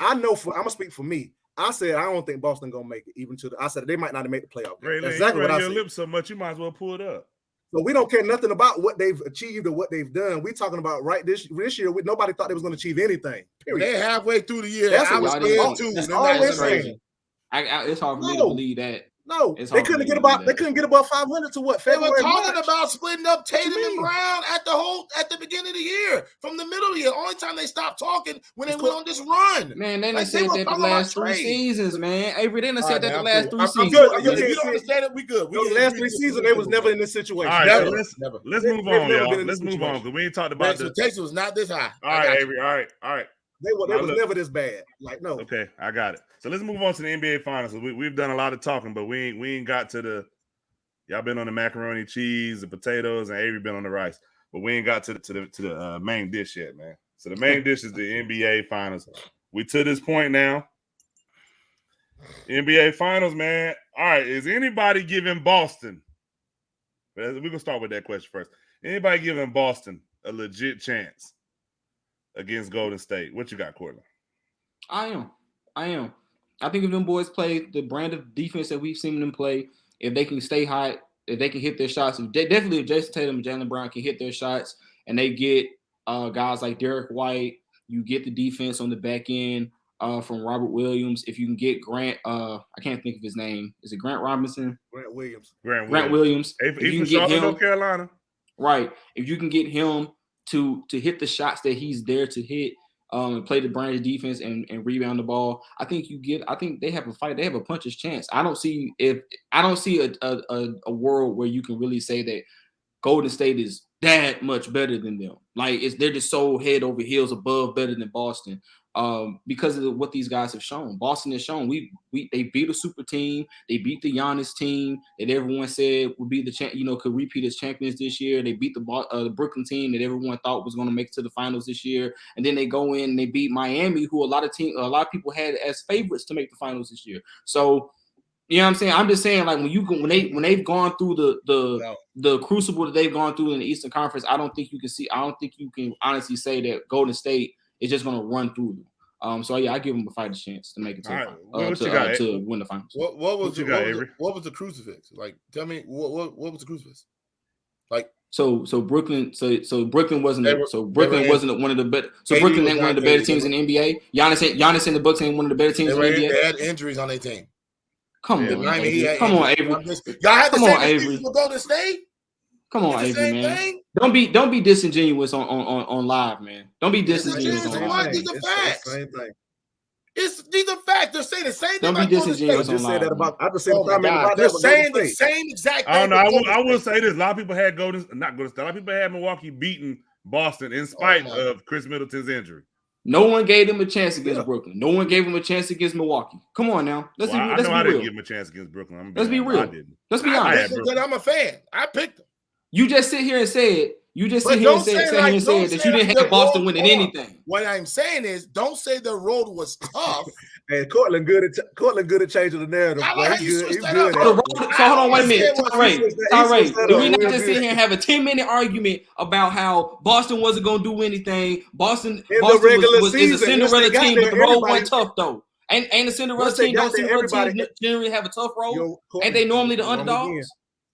I know I'm gonna speak for me. I said I don't think Boston gonna make it even to I said they might not make the playoff. That's exactly what I said.
Your lips so much you might as well pull it up.
So we don't care nothing about what they've achieved or what they've done. We're talking about this year. Nobody thought they was gonna achieve anything. Period.
They're halfway through the year.
That's all we're saying.
It's hard for me to believe that.
No, they couldn't get above 500 to what?
They were talking about splitting up Tatum and Brown at the beginning of the year, from the middle of the year. Only time they stopped talking when they went on this run.
Man, they didn't say that the last 3 seasons, man. Avery didn't say that the last 3 seasons.
If you don't understand it, we good.
The last 3 seasons, they was never in this situation.
All right, let's move on, y'all. Let's move on because we ain't talked about
the expectation was not this high.
All right, Avery. All right.
They was never this bad. Like, no.
Okay, I got it. So let's move on to the NBA Finals. We've done a lot of talking, but we ain't got to y'all been on the macaroni cheese, the potatoes, and Avery been on the rice. But we ain't got to the main dish yet, man. So the main dish is the NBA Finals. We to this point now. NBA Finals, man. All right, is anybody giving Boston? We're gonna start with that question first. Anybody giving Boston a legit chance against Golden State? What you got, Courtland?
I am. I think if them boys play the brand of defense that we've seen them play, if they can stay hot, if they can hit their shots, if Jason Tatum and Jaylen Brown can hit their shots and they get guys like Derek White, you get the defense on the back end from Robert Williams. If you can get Grant, I can't think of his name. Is it Grant Robinson?
Grant Williams.
If you can get him,
North Carolina.
Right. If you can get him to hit the shots that he's there to hit, and play the brand of defense and rebound the ball, I think they have a fight. They have a puncher's chance. I don't see a world where you can really say that Golden State is that much better than them. Like they're just so head over heels above better than Boston. Because of what these guys have shown. Boston has shown they beat a super team. They beat the Giannis team that everyone said would be could repeat as champions this year. They beat the Brooklyn team that everyone thought was going to make it to the finals this year. And then they go in and they beat Miami, who a lot of people had as favorites to make the finals this year. So, you know what I'm saying? I'm just saying, like when they've gone through the crucible that they've gone through in the Eastern Conference, I don't think you can honestly say that Golden State is just going to run through them. So yeah, I give them a fighting chance to make it to win the finals.
What was the crucifix? Like, tell me what was the crucifix? Like,
so Brooklyn wasn't one of the better. So Brooklyn ain't one of the better teams in the NBA. Giannis and the Bucks ain't one of the better teams in the NBA.
They had injuries on their team.
Come on, Avery. Y'all
had the same thing for Golden State.
Come on, Avery, man. Don't be disingenuous on live, man. Don't be disingenuous on live.
These are facts. These are facts. They're saying the same thing.
Don't be disingenuous on live.
I just said that
they're saying the same exact thing.
I don't know. I will say this. A lot of people had A lot of people had Milwaukee beating Boston in spite of Chris Middleton's injury.
No one gave them a chance against Brooklyn. No one gave them a chance against Milwaukee. Come on now. Let's be real.
I didn't give them a chance against Brooklyn.
Let's be real. Let's be honest.
I'm a fan. I picked them.
You just sit here and say it. You just
But
sit here
don't
and say
say
that you didn't
the
have Boston
road-
winning anything.
What I'm saying is, don't say the road was tough.
And Courtland good at changing the narrative.
I
Boy,
like how
he
you
good.
switched
He's
that
good
up.
at
So,
it.
so hold on, wait a minute.
He
Ty Ray,
switched that
do
up
we not
real
just
good.
sit here and have a 10-minute argument about how Boston wasn't going to do anything? Boston
the regular
is a
season,
Cinderella
once they got
team, but
there,
the road
everybody-
wasn't tough though. Ain't a Cinderella
Once they
team?
got
Don't
there,
Cinderella
everybody-
teams generally have a tough road?
Yo,
Ain't they normally the
wrong
underdogs?
again.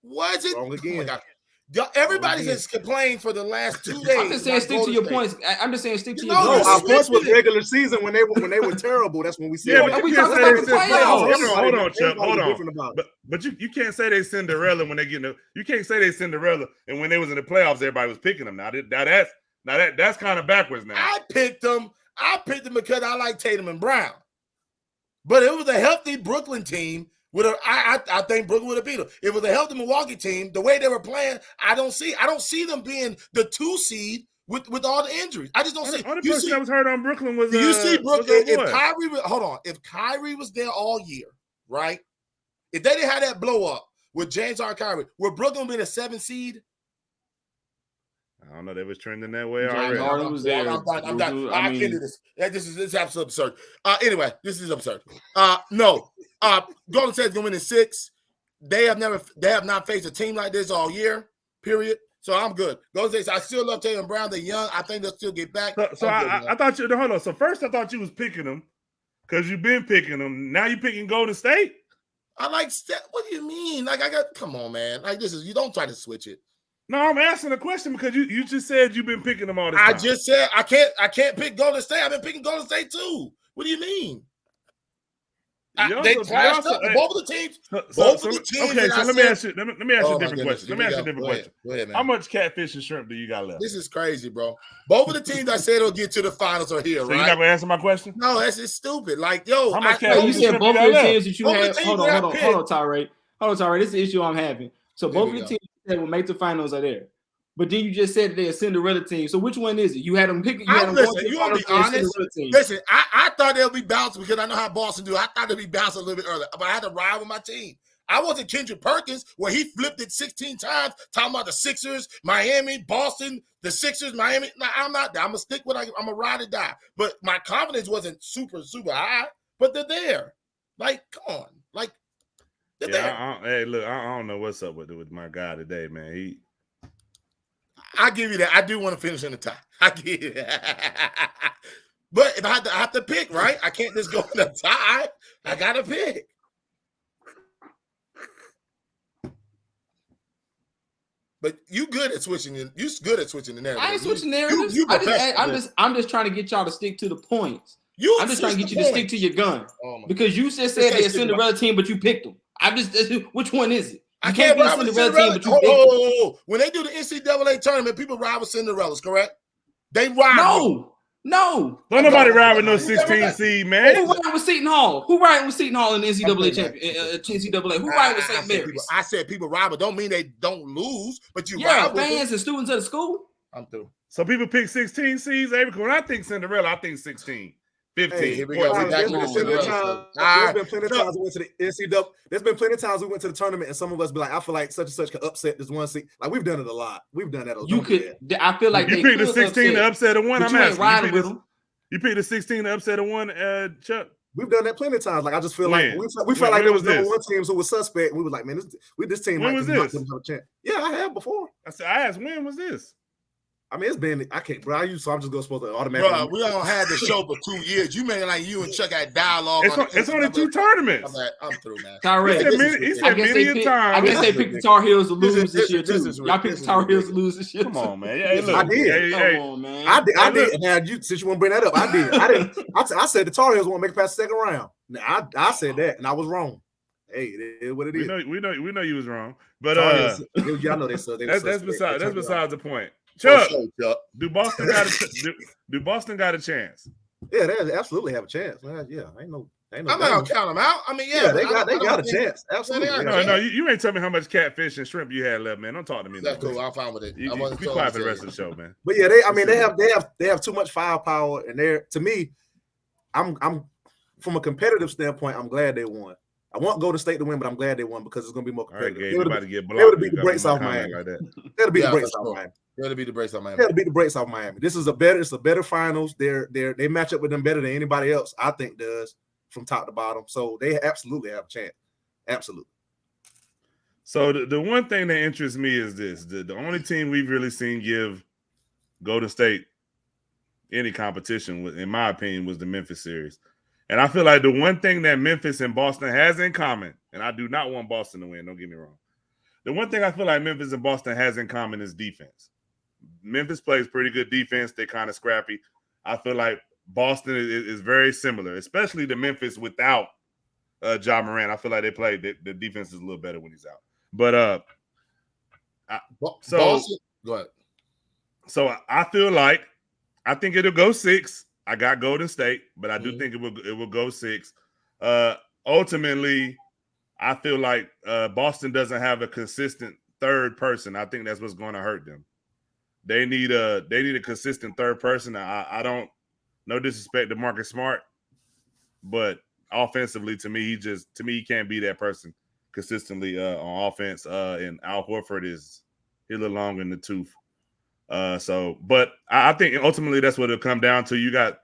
Was it?
Wrong
Oh my
again.
God. Everybody
again.
just complained for the last 2 days.
I'm just saying,
about
stick to
Golden
your
State.
points. I'm just saying, stick to
You
your
know,
No,
points.
I
our points was
switched it.
regular season when they were terrible. That's when we said.
Yeah,
But
but
we
you can't
talking
say
about
they
the playoffs.
Hold on, Chuck.
Everybody
Hold on.
different about it.
But you can't say they Cinderella when they get in the. You can't say they Cinderella, and when they was in the playoffs, everybody was picking them. Now that's kind of backwards now.
I picked them because I like Tatum and Brown. But it was a healthy Brooklyn team. I think Brooklyn would have beat them. It was a healthy Milwaukee team. The way they were playing, I don't see them being the 2 seed with all the injuries. I just don't see.
Only person that was hurt on Brooklyn was.
Do you see Brooklyn?
If
If Kyrie was there all year, right? If they didn't have that blow up with James Harden, Kyrie, would Brooklyn be the 7th seed?
I don't know. They was trending that way
James
already.
Harden was there.
I'm done. I can't do this. This is absolutely absurd. Anyway, this is absurd. No. Golden State's gonna win in 6. They have not faced a team like this all year. Period. So I'm good. Golden State. I still love Tatum Brown. They're young. I think they'll still get back.
So I thought you. Hold on. So first, I thought you was picking them because you've been picking them. Now you picking Golden State.
I like. What do you mean? Like come on, man. Like this is. You don't try to switch it.
No, I'm asking a question because you just said you've been picking them all this time.
I just said I can't pick Golden State. I've been picking Golden State too. What do you mean? They clashed up. Both of the teams.
Okay, so let me ask you a different question.
Go ahead, man.
How much catfish and shrimp do you got left?
This is crazy, bro. Both of the teams I said will get to the finals are here,
So
right?
you're not gonna answer my question?
No, that's just stupid. Like, yo,
How much
You
catfish
said both of the teams that you
Both of the
have.
teams
Hold
that I
on,
picked.
Tyree. This is the issue I'm having. So
Here
both
we
of the
go.
teams that will make the finals are there. But then you just said they're a Cinderella team. So which one is it? You had them picking. You had them
Listen,
going to the
you wanna
finals
be
as a
honest?
Cinderella team.
Listen, I thought they'll be bouncing because I know how Boston do. I thought they'd be bouncing a little bit earlier, but I had to ride with my team. I wasn't Kendrick Perkins where he flipped it 16 times, talking about the Sixers, Miami, Boston, the Sixers, Miami. No, I'm not there. I'm gonna stick with. I'm gonna ride or die. But my confidence wasn't super high. But they're there. Like, come on, like they're there.
Hey, look, I don't know what's up with my guy today, man.
I give you that. I do want to finish in the tie. I give you that. But if I have to pick, right? I can't just go in the tie. I gotta pick. But you good at switching. You good at switching the narrative.
I ain't switching narratives. I'm just trying to get y'all to stick to the points. I'm just trying to get you to stick to your gun because you just said they're a Cinderella team, but you picked them. Which one is it?
I can't
be a
ride with
Cinderella
Cinderella.
team, but you picked them.
When they do the NCAA tournament, people ride with Cinderellas, correct? They ride.
No.
Don't nobody ride with no 16 seed, man.
Who riding with Seton Hall? Who riding with Seton Hall in the NCAA champion? NCAA. Who riding with St. Mary's?
I said people ride, but don't mean they don't lose. But you
Yeah,
ride with
fans
them.
and students of the school.
I'm through.
So people pick 16 seeds. When I think Cinderella, I think 16, 15.
Hey, here we go.
There's been plenty of times we went to the NCAA. There's been plenty of times we went to the tournament and some of us be like, I feel like such and such could upset this one seed. Like we've done it a lot. We've done that a lot.
You could. I feel like
you picked the 16 to upset a one. I'm asking.
With them.
You picked the 16 to upset a one, Chuck.
We've done that plenty of times. Like I just feel like we felt like there was number one teams who was suspect. We was like, man, this team.
When was this?
Yeah, I have before.
I asked when was this?
I mean, it's been. I can't, bro. I'm just supposed to automatically.
Bro, we don't have the show for 2 years. You made like you and Chuck had dialogue.
It's only 2 tournaments.
I'm through, man.
He said many times.
I guess they picked the Tar Heels to lose this year too. Y'all picked the Tar Heels to lose this year.
Come on, man. Hey, look,
I did.
Come on, man.
I did. Now, since you want to bring that up, I did. I didn't. I said the Tar Heels won't make it past the second round. Now, I said that, and I was wrong. Hey, it is what it is.
We know you was wrong, but
y'all know that's
besides the point. Chuck, do Boston got a chance?
Yeah, they absolutely have a chance. Man, yeah, ain't no.
I'm not gonna count them out. I mean,
yeah, they got a chance. Absolutely.
No, you ain't tell me how much catfish and shrimp you had left, man. Don't talk to me.
That's cool. I'm fine with it.
Be quiet for the rest of the show, man.
But yeah, they have too much firepower, and to me, I'm from a competitive standpoint, I'm glad they won. I want Golden State to win, but I'm glad they won because it's going to be more
All right,
competitive.
Gabe, you about to get
They
blocked.
would beat the brakes off Miami.
Like that.
They'll beat the brakes
for
off
sure.
Miami.
They'll beat the brakes off Miami.
They'll beat the brakes off Miami. It's a better finals. They match up with them better than anybody else, I think, does from top to bottom. So they absolutely have a chance. Absolutely.
So the one thing that interests me is this: the only team we've really seen give Golden State any competition, in my opinion, was the Memphis series. And I feel like the one thing that Memphis and Boston has in common, and I do not want Boston to win, don't get me wrong. The one thing I feel like Memphis and Boston has in common is defense. Memphis plays pretty good defense. They're kind of scrappy. I feel like Boston is very similar, especially the Memphis without Ja Morant. I feel like they play the defense is a little better when he's out. But
Boston, go ahead.
So I feel like I think it'll go 6. I got Golden State, but I do think it will go 6. Ultimately, I feel like Boston doesn't have a consistent third person. I think that's what's going to hurt them. They need a consistent third person. I don't, no disrespect to Marcus Smart, but offensively, to me, he can't be that person consistently on offense. And Al Horford he's a little long in the tooth. But I think ultimately that's what it'll come down to. You got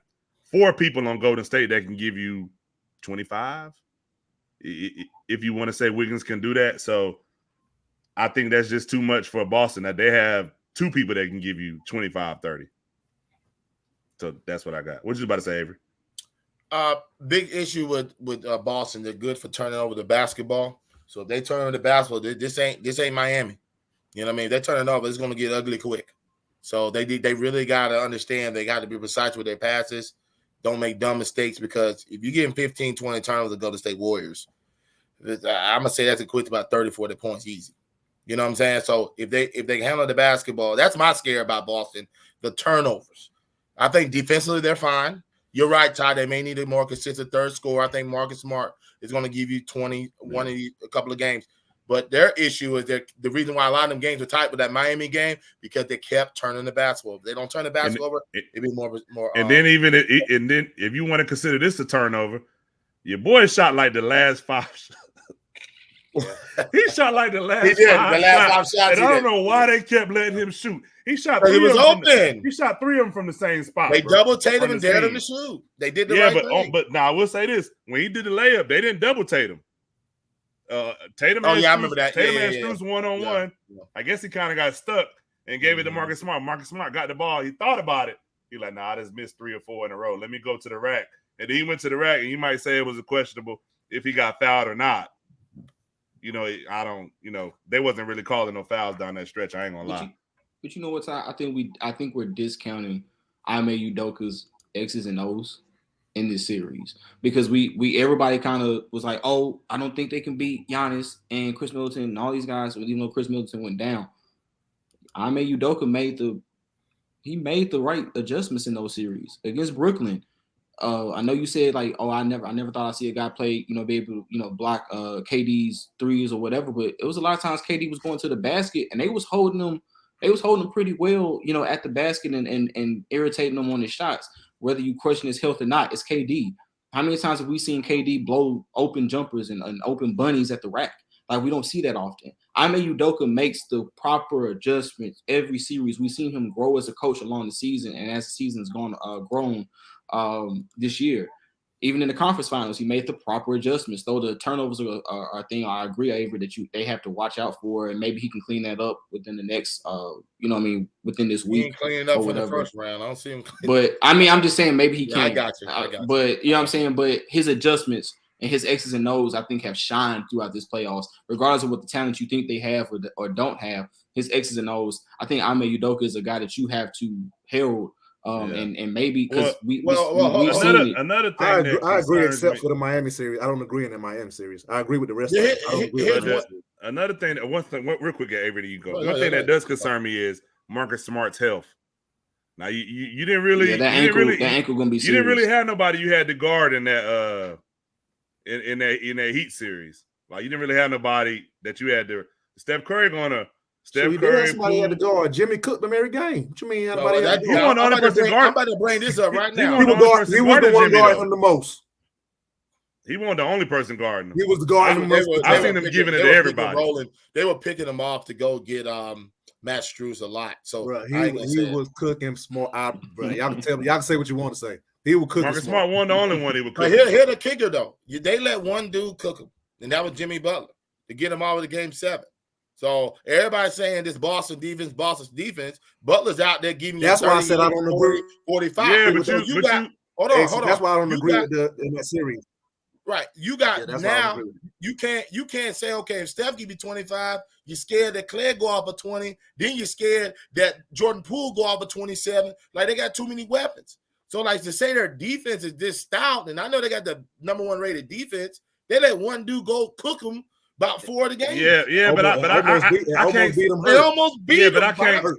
4 people on Golden State that can give you 25, if you want to say Wiggins can do that. So I think that's just too much for Boston, that they have 2 people that can give you 25, 30. So that's what I got. What you about to say, Avery?
Big issue with Boston. They're good for turning over the basketball. So if they turn over the basketball, this ain't Miami. You know what I mean? They're turning over. It's going to get ugly quick. So they really got to understand. They got to be precise with their passes. Don't make dumb mistakes, because if you give them 15, 20 turnovers to Golden State Warriors, I'm going to say that's equivalent to about 30, 40 points easy. You know what I'm saying? So if they handle the basketball, that's my scare about Boston, the turnovers. I think defensively they're fine. You're right, Ty. They may need a more consistent third scorer. I think Marcus Smart is going to give you 20, a couple of games. But their issue is that the reason why a lot of them games were tight with that Miami game, because they kept turning the basketball. If they don't turn the basketball over, it'd be more.
And then if you want to consider this a turnover, your boy shot like the last 5 shots. He shot like the last 5 shots. And I don't know why they kept letting him shoot. He shot 3
He was open.
He shot 3 of them from the same spot.
They double Tatum and dared him to shoot. They did the right thing.
But now I will say this: when he did the layup, they didn't double Tatum. Tatum.
I remember that.
Tatum and Strus 1-on-1. Yeah. I guess he kind of got stuck and gave it to Marcus Smart. Marcus Smart got the ball. He thought about it. He like, nah, I just missed 3 or 4 in a row. Let me go to the rack. And then he went to the rack, and you might say it was a questionable if he got fouled or not. You know, they wasn't really calling no fouls down that stretch. I ain't gonna lie.
But you know what, Ty? I think we're discounting Ime Udoka's X's and O's in this series, because everybody kind of was like, oh, I don't think they can beat Giannis and Chris Middleton and all these guys, even though Chris Middleton went down. Ime Udoka made the right adjustments in those series against Brooklyn. I know you said like, oh, I never thought I'd see a guy play, be able to, block KD's threes or whatever, but it was a lot of times KD was going to the basket and they was holding them pretty well, at the basket and irritating them on his shots. Whether you question his health or not, it's KD. How many times have we seen KD blow open jumpers and open bunnies at the rack? Like, we don't see that often. Ime Udoka makes the proper adjustments every series. We've seen him grow as a coach along the season, and as the season's grown this year. Even in the conference finals, he made the proper adjustments. Though the turnovers are a thing, I agree, Avery, that they have to watch out for, and maybe he can clean that up within the next, within this week.
He ain't cleaning up for the first round. I don't see him.
But I'm just saying maybe he can.
I got you.
But you know what I'm saying. But his adjustments and his X's and O's, I think, have shined throughout this playoffs, regardless of what the talent you think they have or don't have. His X's and O's, I think Ime Udoka is a guy that you have to herald. And maybe because we've seen
another thing.
I agree, except for the Miami series. I don't agree in the Miami series. I agree with the rest of it. I don't agree with that.
Another thing, real quick, Avery, you go. One thing that does concern me is Marcus Smart's health. Now you didn't really
that ankle gonna be serious.
You didn't really have nobody you had to guard in that in that Heat series. Like, you didn't really have nobody that you had to. Steph Curry Steph Curry.
Somebody had to guard. Jimmy cooked them every game. What you mean?
I'm about to bring this up right now.
He was the one guarding him the most.
He wasn't the only person guarding him.
He was the guard.
I've seen him giving it to everybody.
They were picking him off to go get Matt Strus a lot. So
bro, he was cooking smart. Bro, y'all can tell me. Y'all can say what you want to say. He was cooking.
Marcus Smart wasn't the only one he was cooking.
Here the kicker though. They let one dude cook him, and that was Jimmy Butler to get him out of the game 7. So everybody's saying this Boston's defense. Butler's out there giving.
That's why I said I don't agree.
45.
Yeah,
but
you
got. Hold on.
That's why I don't agree with in that series.
Right. You got now. You can't say, okay, if Steph give you 25, you're scared that Clay go off a 20, then you're scared that Jordan Poole go off a 27. Like, they got too many weapons. So, like, to say their defense is this stout, and I know they got the number 1 rated defense, they let one dude go cook them about 4 of the game.
Yeah, but I can't beat them.
They almost beat them.
Yeah, but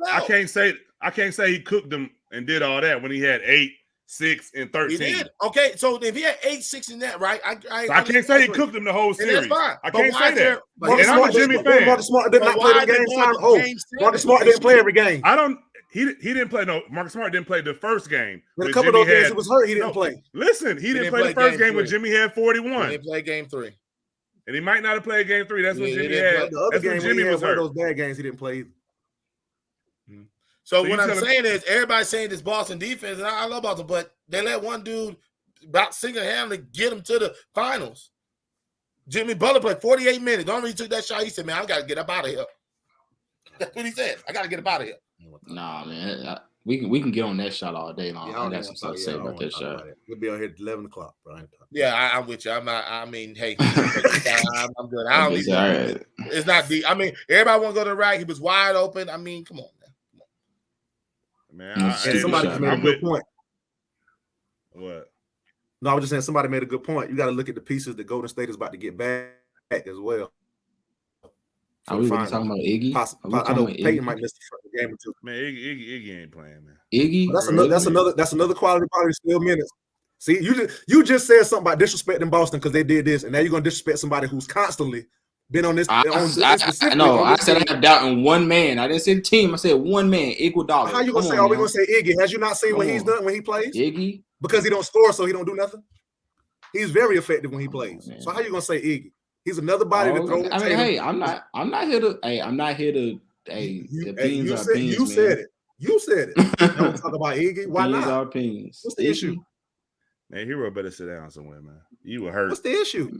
I can't say he cooked them and did all that when he had 8, 6, and 13.
He did. Okay, so if he had 8, 6 in that, right? I
can't say he cooked them the whole series.
That's fine.
I can't say that.
And I'm a Jimmy fan. Marcus Smart did not play the game. Marcus Smart didn't play every game.
He didn't play. No, Marcus Smart didn't play the first game.
A couple of those games he was hurt. He didn't play.
Listen, he didn't play the first game when Jimmy had 41.
He didn't play game 3.
And he might not have played game 3. That's when Jimmy had.
The other game
Jimmy was hurt.
Those bad games he didn't play either.
So what I'm saying is, everybody's saying this Boston defense, and I love Boston, but they let one dude about single-handedly get him to the finals. Jimmy Butler played 48 minutes. The only reason he took that shot, he said, man, I got to get up out of here. That's what he said. I got to get up out of here.
Nah, man. We can get on that shot all day long. I got some stuff to say about that shot.
We'll be on here at 11 o'clock, bro.
Yeah, I'm with you. I'm not. I mean, hey, I'm good. I don't need right. It's not deep. I mean, everybody want to go to the rack. He was wide open. I mean, come on,
man.
Somebody made a good point.
What?
No, I was just saying somebody made a good point. You got to look at the pieces that Golden State is about to get back as well.
Are we really talking about Iggy?
I know Peyton might miss the game or two.
Man, Iggy ain't playing, man.
Iggy?
That's another quality still minutes. See, you just said something about disrespecting Boston because they did this, and now you're gonna disrespect somebody who's constantly been on this.
I said I have doubt in one man. I didn't say the team. I said one man, Iguodala.
How you gonna say? Are we gonna say Iggy? Has you not seen what he's done when he plays?
Iggy,
because he don't score, so he don't do nothing. He's very effective when he plays. So how you gonna say Iggy? He's another body to throw.
I mean, hey, I'm not here to. The beans are beans.
You said it. You said it. Don't talk about Iggy. Why
beans
not?
Are beans.
What's the issue?
Man, Hero better sit down somewhere, man. You were hurt.
What's the issue?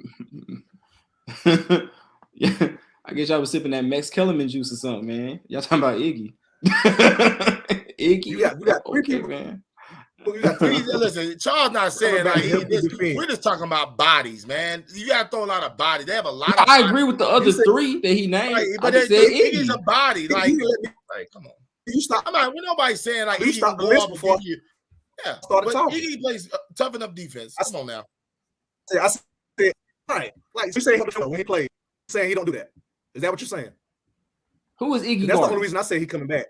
Yeah, I guess y'all was sipping that Max Kellerman juice or something, man. Y'all talking about Iggy? Iggy,
you got three
okay,
people.
Man.
Listen, Charles not saying like we're just talking about bodies, man. You gotta throw a lot of bodies. They have a lot.
I agree with the other three that he named.
Right, but Iggy's a body. Like, come on.
You stop.
I'm not. We're nobody saying like
Iggy can go off before.
Yeah, but Iggy plays tough enough defense. Come on now.
I said, right. Like you say when he plays, saying he don't do that. Is that what you're saying?
Who is Iggy?
That's the only reason I say he coming back.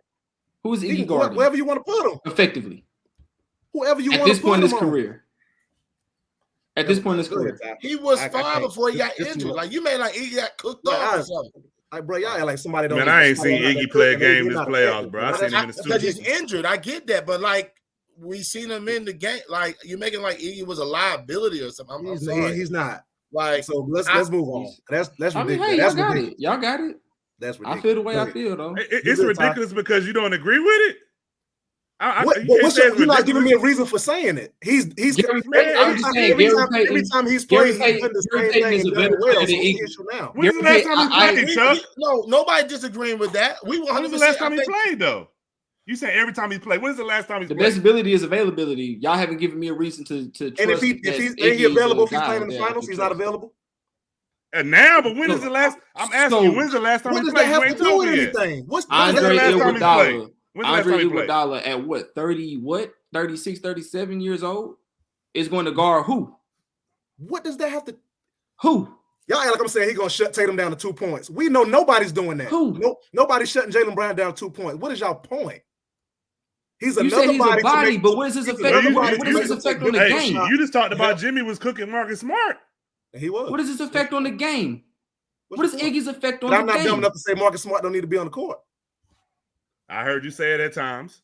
Who is Iggy guarding?
Whoever you want to put him.
Effectively.
Whoever you
want
to
put him. At this point in his career.
At this point in his career.
He was fine before he got injured. Like you made like Iggy got cooked off or something.
Like, bro, y'all like somebody don't.
Man, I ain't seen Iggy play a game this playoffs, bro. I seen him in the studio.
Because he's injured. I get that, but like we seen him in the game. Like you're making like Iggy was a liability or something.
He's not.
Like
so, let's move on. That's ridiculous.
I mean, hey, y'all got it. Y'all got it.
That's ridiculous.
I feel the way I feel though.
It's ridiculous because you don't agree with it.
You're not giving me a reason for saying it. He's every time he's playing, he's done the same thing and done well. So what's the issue now?
When's the last time he played, Chuck?
No, nobody disagreeing with that.
When's the last time he played though? You say every time he played. When's the last time he played?
The best ability is availability. Y'all haven't given me a reason to trust.
And if he's available, if he's playing in the finals, he's not available.
And now, but when is the last? I'm asking you, when's the last time he played?
What does that have to do with anything?
When's the last time he played?
Andre Iguodala at what? 36, 37 years old is going to guard who?
What does that have to?
Who?
Y'all act like I'm saying he's going to shut Tatum down to 2 points. We know nobody's doing that.
Who?
Nobody's shutting Jaylen Brown down to 2 points. What is y'all point? He's
you
another
body, but what is his effect? What is his effect on the game?
You just talked about Jimmy was cooking Marcus Smart.
And he was.
What is his effect on the game? What is Iggy's effect on the game?
I'm not dumb enough to say Marcus Smart don't need to be on the court.
I heard you say it at times.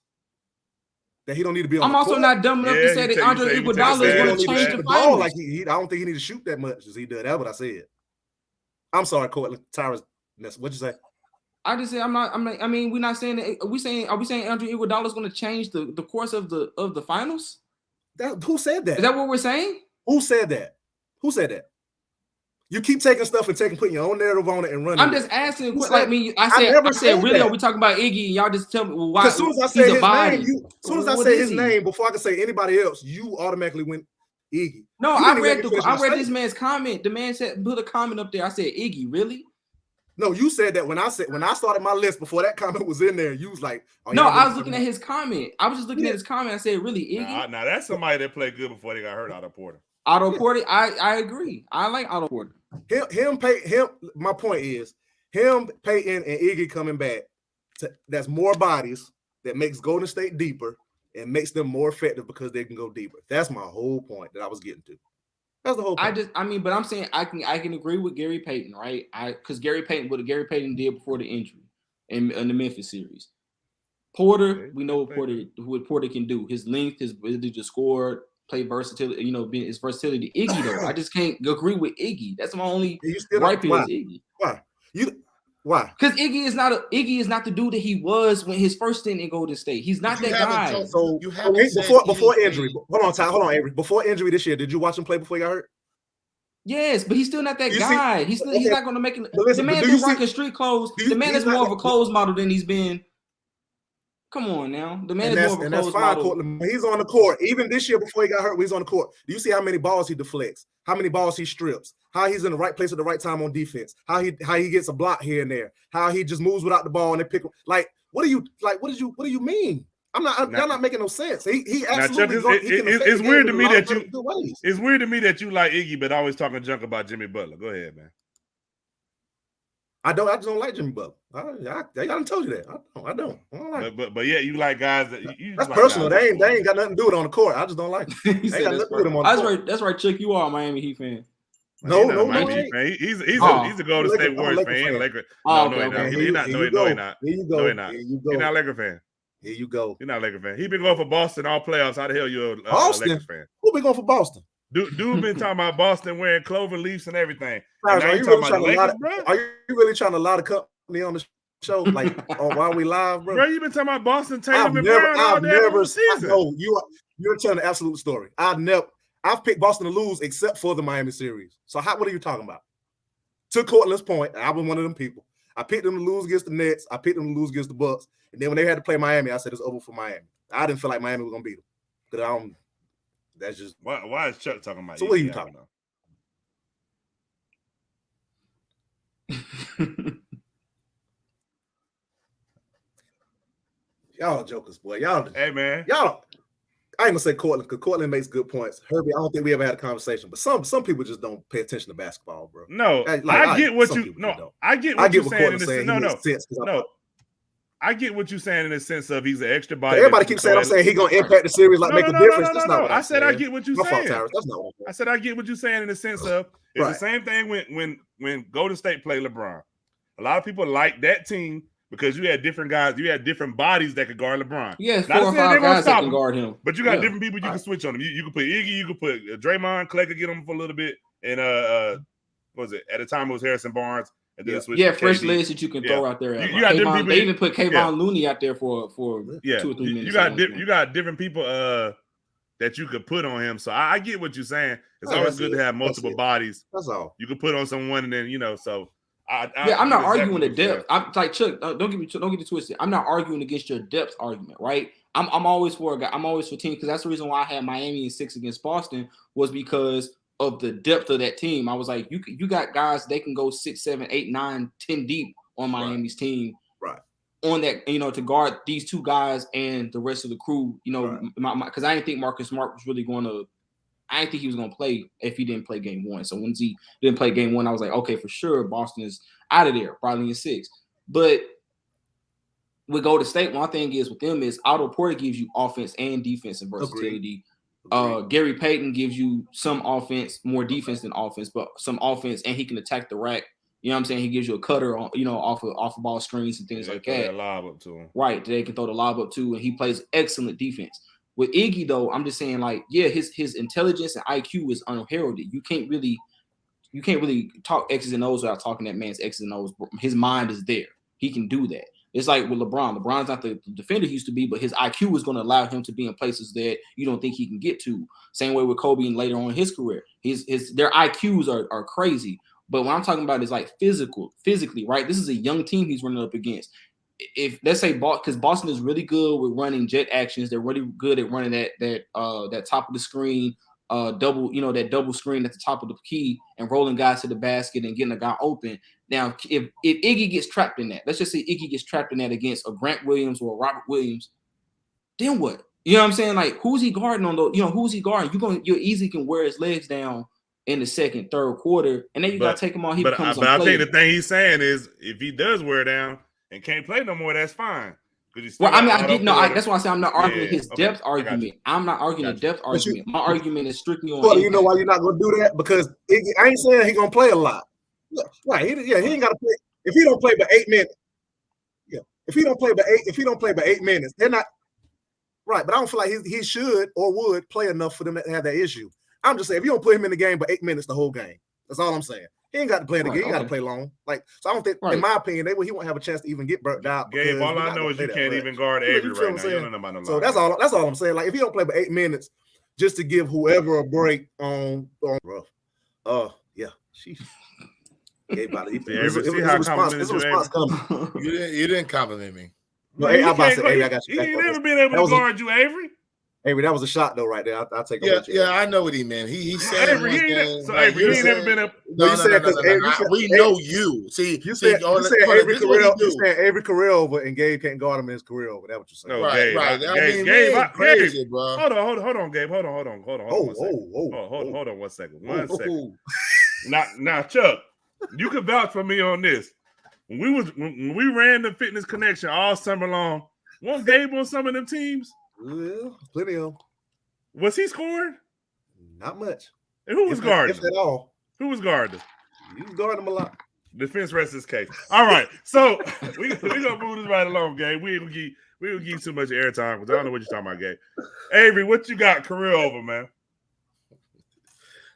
that he don't need to be on.
I'm also not dumb enough to say that Andre Iguodala is going to change the
ball.
finals.
Like I don't think he need to shoot that much as he does. That's what I said. I'm sorry, Courtland. Tyrus, what'd you say?
I just said I mean, we're not saying that. Are we saying Andre Iguodala is going to change the course of the finals?
Who said that?
Is that what we're saying?
Who said that? Who said that? You keep taking stuff and putting your own narrative on it and running.
I'm just asking. Like me, I said, really? Are we talking about Iggy? And y'all just tell me, well, why?
As soon as I say his name, I say his name before I can say anybody else, you automatically went Iggy.
No, I read this man's comment. The man said, put a comment up there. I said, Iggy, really?
No, you said that when I started my list before that comment was in there. You was like,
oh, no, I was looking at his comment. I was just looking at his comment. I said, really, Iggy?
Now that's somebody that played good before they got hurt. Otto Porter.
Otto Porter, I agree. I like Otto Porter.
My point is him, Peyton, and Iggy coming back. That's more bodies that makes Golden State deeper and makes them more effective because they can go deeper. That's my whole point that I was getting to. That's the whole point.
But I'm saying I can agree with Gary Payton, right? Because Gary Payton did before the injury in the Memphis series. Porter, we know what Porter can do. His length, his ability to score, play versatility, his versatility. Iggy, though, I just can't agree with Iggy. That's my only gripe is Iggy.
Why?
Because Iggy is not the dude that he was when his first stint in Golden State. He's not that guy.
So before injury, hold on, Avery. Before injury this year, did you watch him play before he got hurt?
Yes, but he's still not that guy. He's not going to make it. The man been rocking street clothes. The man is more of a clothes model than he's been. Come on now. The man is more of a clothes model.
Courtland. He's on the court. Even this year before he got hurt, he's on the court. Do you see how many balls he deflects? How many balls he strips? How he's in the right place at the right time on defense? How he gets a block here and there? How he just moves without the ball and they pick him? What do you mean? Y'all not making no sense. He absolutely.
It's weird to me that you. It's weird to me that you like Iggy, but always talking junk about Jimmy Butler. Go ahead, man.
I just don't like Jimmy Butler. I done told you that. I don't like
but yeah, you like guys that
that's like personal. They ain't got nothing to do with it on the court. I just don't like them. They ain't got nothing to do with them on the court.
That's right, Chuck. You are a Miami Heat fan.
No, Miami Heat fan. He's a Golden State Warriors fan. Laker. No, he's not. No, he's not.
Here you go.
No, he's not. He's not a Laker fan.
Here you go.
You're not a Laker fan. He been going for Boston all playoffs. How the hell you a Lakers fan?
Who been going for Boston?
Dude been talking about Boston wearing clover leaves and everything.
Are you really trying to lie to company on the show, like while we live, bro?
Bro, you been talking about Boston, Tatum, and Brown all day season.
No, you're telling the absolute story. I've picked Boston to lose except for the Miami series. So what are you talking about? To Courtland's point, I was one of them people. I picked them to lose against the Nets. I picked them to lose against the Bucks. And then when they had to play Miami, I said it's over for Miami. I didn't feel like Miami was gonna beat them. Because that's just
why is Chuck talking about?
So what are you talking about? Y'all jokers, boy.
Hey man.
Y'all. I ain't gonna say Courtland because Courtland makes good points. Herbie, I don't think we ever had a conversation, but some people just don't pay attention to basketball, bro.
No, I get what you're saying. I get what you're saying in the sense of he's an extra body.
Everybody keeps saying I'm saying he's gonna impact the series, make a difference. That's not what
I said. I get what you're saying.
That's not what
I said. I get what you're saying in the sense of it's the same thing when Golden State played LeBron. A lot of people like that team because you had different guys, you had different bodies that could guard LeBron.
Yeah, 4 or 5 guys that can guard him.
But you got different people you can switch on him. You can put Iggy, you can put Draymond, Clay could get him for a little bit, and what was it? At the time it was Harrison Barnes. And then
fresh legs that you can throw out there.
You got different people.
They even put Kayvon Looney out there for 2 or 3 minutes.
You got different people that you could put on him. So I get what you're saying. It's always good to have multiple bodies.
That's all.
You could put on someone, and then so.
I'm not arguing the depth. I'm like Chuck. Don't get it twisted. I'm not arguing against your depth argument, right? I'm always for a guy. I'm always for team because that's the reason why I had Miami in 6 against Boston was because of the depth of that team. I was like, you got guys they can go 6, 7, 8, 9, 10 deep on Miami's team,
right?
On that, to guard these 2 guys and the rest of the crew. Because I didn't think Marcus Smart was really going to. I didn't think he was going to play if he didn't play game 1. So once he didn't play game 1, I was like, okay, for sure, Boston is out of there, probably in 6. But with Golden State, one thing is with them is Otto Porter gives you offense and defense and versatility. Gary Payton gives you some offense, more defense than offense, but some offense, and he can attack the rack. You know what I'm saying? He gives you a cutter on, off of ball screens and things like that.
Lob up to him.
Right, they can throw the lob up too, and he plays excellent defense. With Iggy though, I'm just saying like, yeah, his intelligence and IQ is unheralded. You can't really talk X's and O's without talking that man's X's and O's. His mind is there. He can do that. It's like with LeBron. LeBron's not the defender he used to be, but his IQ is going to allow him to be in places that you don't think he can get to. Same way with Kobe and later on in his career. Their IQs are crazy. But what I'm talking about is like physically, right? This is a young team he's running up against. If let's say because Boston is really good with running jet actions, they're really good at running that top of the screen, that double screen at the top of the key and rolling guys to the basket and getting a guy open. Now, if Iggy gets trapped in that, let's just say Iggy gets trapped in that against a Grant Williams or a Robert Williams, then what? You know what I'm saying? Like, who's he guarding on those? Who's he guarding? You easily can wear his legs down in the second, third quarter, and then you gotta take him on. He becomes
But I think the thing he's saying is if he does wear down and can't play no more, that's fine.
Well, I mean, that's why I say I'm not arguing his depth argument. I'm not arguing the depth argument. My argument is strictly on.
Well, you know why you're not gonna do that? Because I ain't saying he's gonna play a lot. Right? He ain't gotta play. If he don't play but 8 minutes, if he don't play but 8 minutes, they're not right. But I don't feel like he should or would play enough for them to have that issue. I'm just saying, if you don't put him in the game but 8 minutes the whole game, that's all I'm saying. He ain't got to play the game. He got to play long. Like, so I don't think, in my opinion, he won't have a chance to even get burnt out.
Gabe, all I know is you can't even guard Avery right now. You don't know about no line.
So that's all I'm saying. Like, if he don't play but 8 minutes, just to give whoever a break on bro. Yeah, sheesh. See
how complimented
you You didn't compliment me.
No, I got you.
He ain't never been able to guard you, Avery.
Avery, that was a shot though, right there. I'll take it.
Yeah, I know what he meant. He said
Avery, he ain't never been up.
No. We know you. See,
you said Avery career over, and Gabe can't guard him in his career over. That's what you're saying.
No,
right.
Gabe,
crazy, bro.
Hold on, Gabe. Hold on. Hold on 1 second. 1 second. Now, Chuck, you can vouch for me on this. When we ran the Fitness Connection all summer long, wasn't Gabe on some of them teams?
Well, plenty of them.
Was he scoring?
Not much.
And who was guarding?
If at all.
Who was guarding?
You was guarding him a lot.
Defense rests his case. All right, so we gonna move this right along, Gabe. We don't give too much airtime because I don't know what you're talking about, Gabe. Avery, what you got career over, man?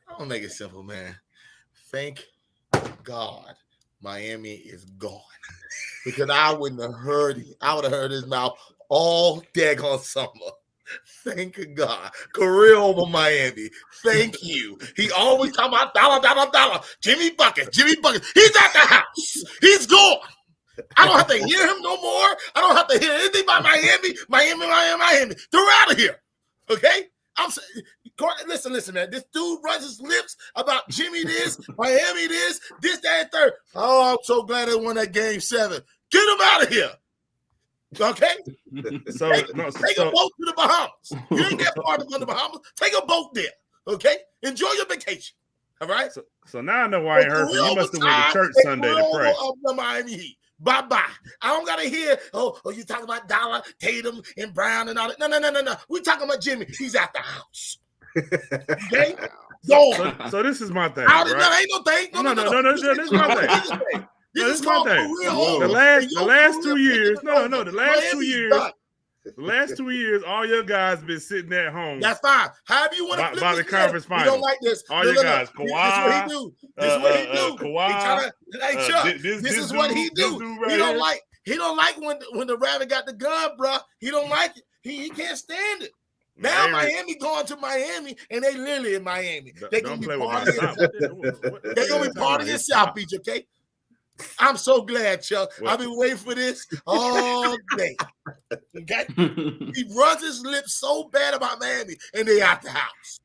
I'm gonna make it simple, man. Thank God Miami is gone. Because I wouldn't have heard him. I would have heard his mouth all daggone summer. Thank God. Career over Miami. Thank you. He always talking about dollar. Jimmy Bucket. He's at the house. He's gone. I don't have to hear him no more. I don't have to hear anything about Miami. They're out of here. Okay? I'm saying, listen, man. This dude runs his lips about Jimmy this, Miami this, that, and third. Oh, I'm so glad they won that game 7. Get him out of here. Okay? Take a boat to the Bahamas. You ain't that far to go to the Bahamas. Take a boat there. Okay? Enjoy your vacation. All right?
So now I know why I ain't heard from you. You must have went to church Sunday to pray.
Of the Miami Heat. Bye-bye. I don't got to hear, you talking about Dollar, Tatum, and Brown and all that. No. We talking about Jimmy. He's at the house. Okay?
So this is my thing,
right?
Ain't
no thing. No.
This is my thing. This is my thing. The last 2 years. The last 2 years, all your guys been sitting at home.
That's fine. However you want to flip
by the conference finals.
You don't like this.
All your guys. Kawhi.
This is what he do.
Kawhi.
This is what he do. He don't like when the rabbit got the gun, bro. He don't like it. He can't stand it. Now Miami going to Miami, and they literally in Miami. They're gonna be partying. They're gonna be partying in South Beach, okay? I'm so glad, Chuck. I've been waiting for this all day. Okay? He runs his lips so bad about Miami, and they out the house.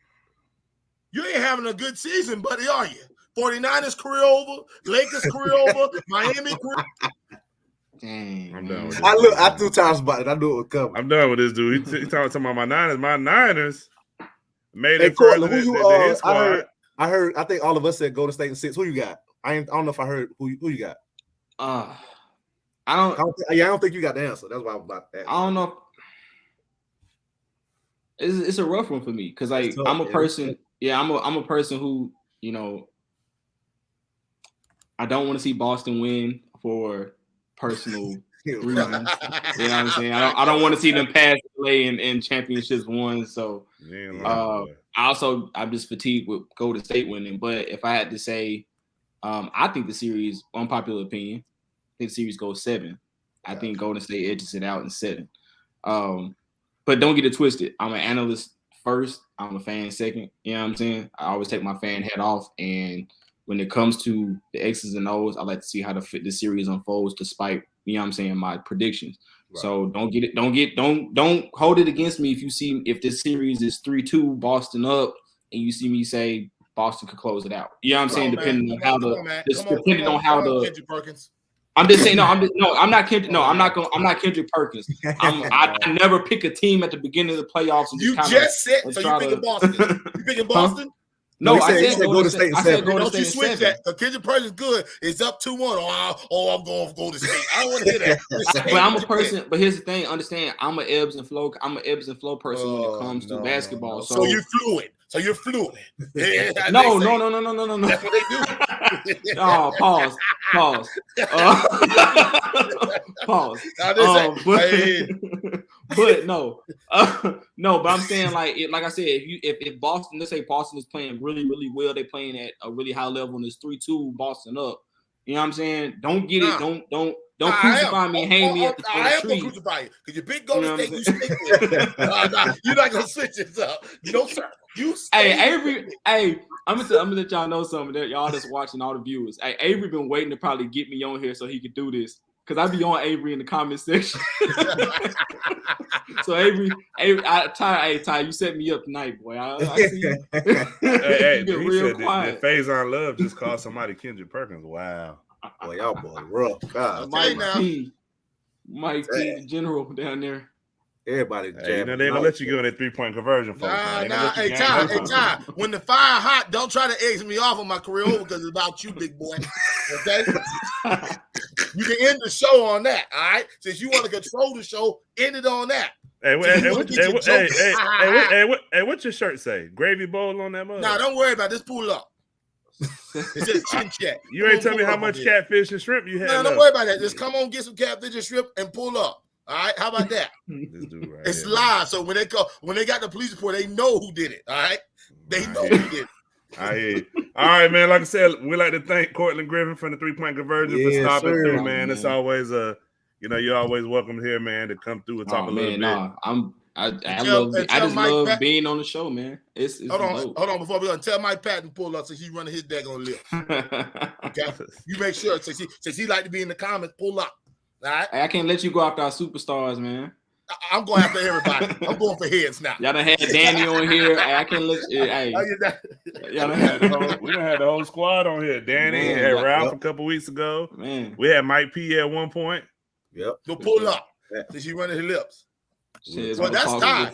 You ain't having a good season, buddy, are you? 49ers career over, Lakers career over, Miami career.
Dang,
I'm done with this.
I threw times about it. I knew it would come.
I'm done with this dude. He talking about my Niners. My Niners made it
Courtland,
further than his squad.
I think all of us said Golden State in 6. Who you got? I don't know if I heard who you got.
I
don't think you got the answer. That's why I'm about that.
I don't know. It's a rough one for me because I'm a person. Yeah, I'm a person who I don't want to see Boston win for personal reasons. You know what I'm saying? I don't want to see them pass the play in championships won. So I'm just fatigued with Golden State winning. But if I had to say, I think the series, unpopular opinion, I think the series goes 7. I think Golden State edges it out in 7. But don't get it twisted. I'm an analyst first. I'm a fan second. You know what I'm saying? I always take my fan hat off. And when it comes to the X's and O's, I like to see how the series unfolds despite, you know what I'm saying, my predictions. Right. So don't hold it against me if this series is 3-2 Boston up and you see me say Boston could close it out. You know what I'm saying? Depending on how
Kendrick Perkins.
I'm just saying, I'm not Kendrick Perkins. I never pick a team at the beginning of the playoffs. And
you just said, so you picking Boston. You picking Boston?
No, I said Golden State.
Don't you switch that? Kendrick Perkins good. It's up 2-1. Oh, I'm going for Golden State. I don't want to hear that.
But I'm a person. But here's the thing. Understand, I'm an ebbs and flow person when it comes to basketball. So
you're fluid. No.
That's
what they do.
Oh, pause. But no. But I'm saying like I said, if Boston, let's say Boston is playing really, really well, they're playing at a really high level and it's 3-2 Boston up. You know what I'm saying? Don't get it. Don't crucify me and hang me at the tree.
I am going to crucify you because you're big Golden State. You stick with it. You're not going to switch this up. No, sir.
Avery, I'm gonna let y'all know something that y'all that's watching, all the viewers. Hey, Avery been waiting to probably get me on here so he could do this because I be on Avery in the comment section. So Avery, Ty, you set me up tonight, boy. I see you.
Hey, you real quiet. The Faison Love just called somebody Kendrick Perkins. Wow.
Boy, y'all boy rough. God,
Mike P, the general down there.
Everybody,
they ain't gonna let you go in that 3-point conversion, folks.
Hey, Ty, when the fire hot, don't try to exit me off on my career over because it's about you, big boy. Okay? You can end the show on that, all right? Since you want to control the show, end it on that.
Hey, what's your shirt say? Gravy bowl on that mug?
Nah, don't worry about it. Just pull up. It's just chin check.
You ain't tell me how much catfish and shrimp you had.
No, don't worry about that. Just come on, get some catfish and shrimp and pull up. All right, how about that?
This dude right
it's
here,
live, so when they got the police report, they know who did it. All right, they know who did it.
I hear you. All right, man. Like I said, we like to thank Courtland Griffin for the 3-point conversion for stopping through, man. It's always you're always welcome here, man, to come through and talk a little bit.
I just love being on the show, man. It's
hold on before we go. Tell Mike Patton pull up since he's running his daggone lip. Okay, you make sure since he like to be in the comments, pull up. All right.
I can't let you go after our superstars, man.
I'm going after everybody. I'm going for heads now.
Y'all done had Danny on here. I can't let you. Hey,
y'all done had the whole squad on here. Danny had Ralph a couple weeks ago.
Man,
we had Mike P at one point.
Yep. So pull up. Since he running his lips.
Shit,
well, that's Ty.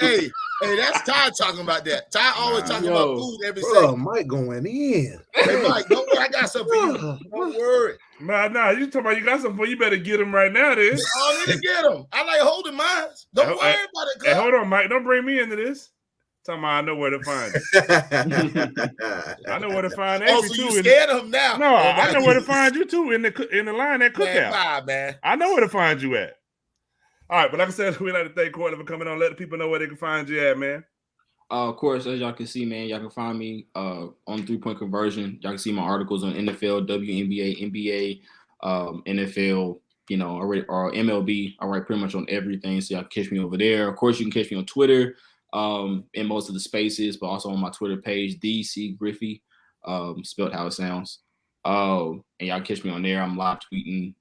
Hey, that's Ty talking about that. Ty always talking about food every second.
Mike going in.
Hey, Mike, don't worry. I got something for you. Don't worry.
Nah, you talking about you got something for you better get him right now, then.
I need to get him. I like holding mine. Don't worry about it,
Hey, hold on, Mike. Don't bring me into this. Talking about I know where to find you. I know where to find Avery
so
too.
You scared of him now?
No, I know where to find you too in the line at Cookout.
Man.
I know where to find you at. All right, but like I said, we'd like to thank Courtland for coming on. Let the people know where they can find you at, man.
Of course, as y'all can see, man, y'all can find me on 3-point conversion. Y'all can see my articles on NFL, WNBA, NBA, NFL, or MLB. I write pretty much on everything, so y'all can catch me over there. Of course, you can catch me on Twitter in most of the spaces, but also on my Twitter page, DC Griffey, spelled how it sounds. And y'all can catch me on there. I'm live tweeting,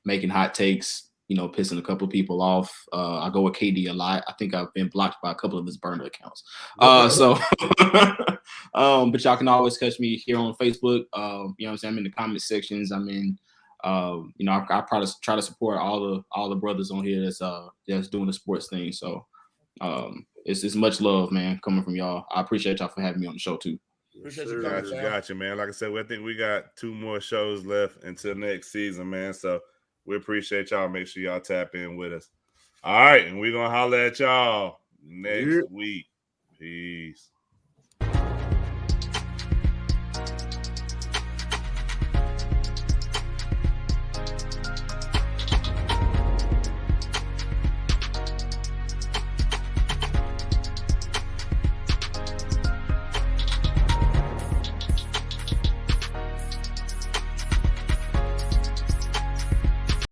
making hot takes, pissing a couple of people off. I go with KD a lot. I think I've been blocked by a couple of his burner accounts. But y'all can always catch me here on Facebook. I'm in the comment sections. I'm in, I probably try to support all the brothers on here that's doing the sports thing. So it's much love, man, coming from y'all. I appreciate y'all for having me on the show too.
Gotcha, man. Like I said, I think we got 2 more shows left until next season, man. So we appreciate y'all. Make sure y'all tap in with us. All right, and we're going to holler at y'all next week. Peace.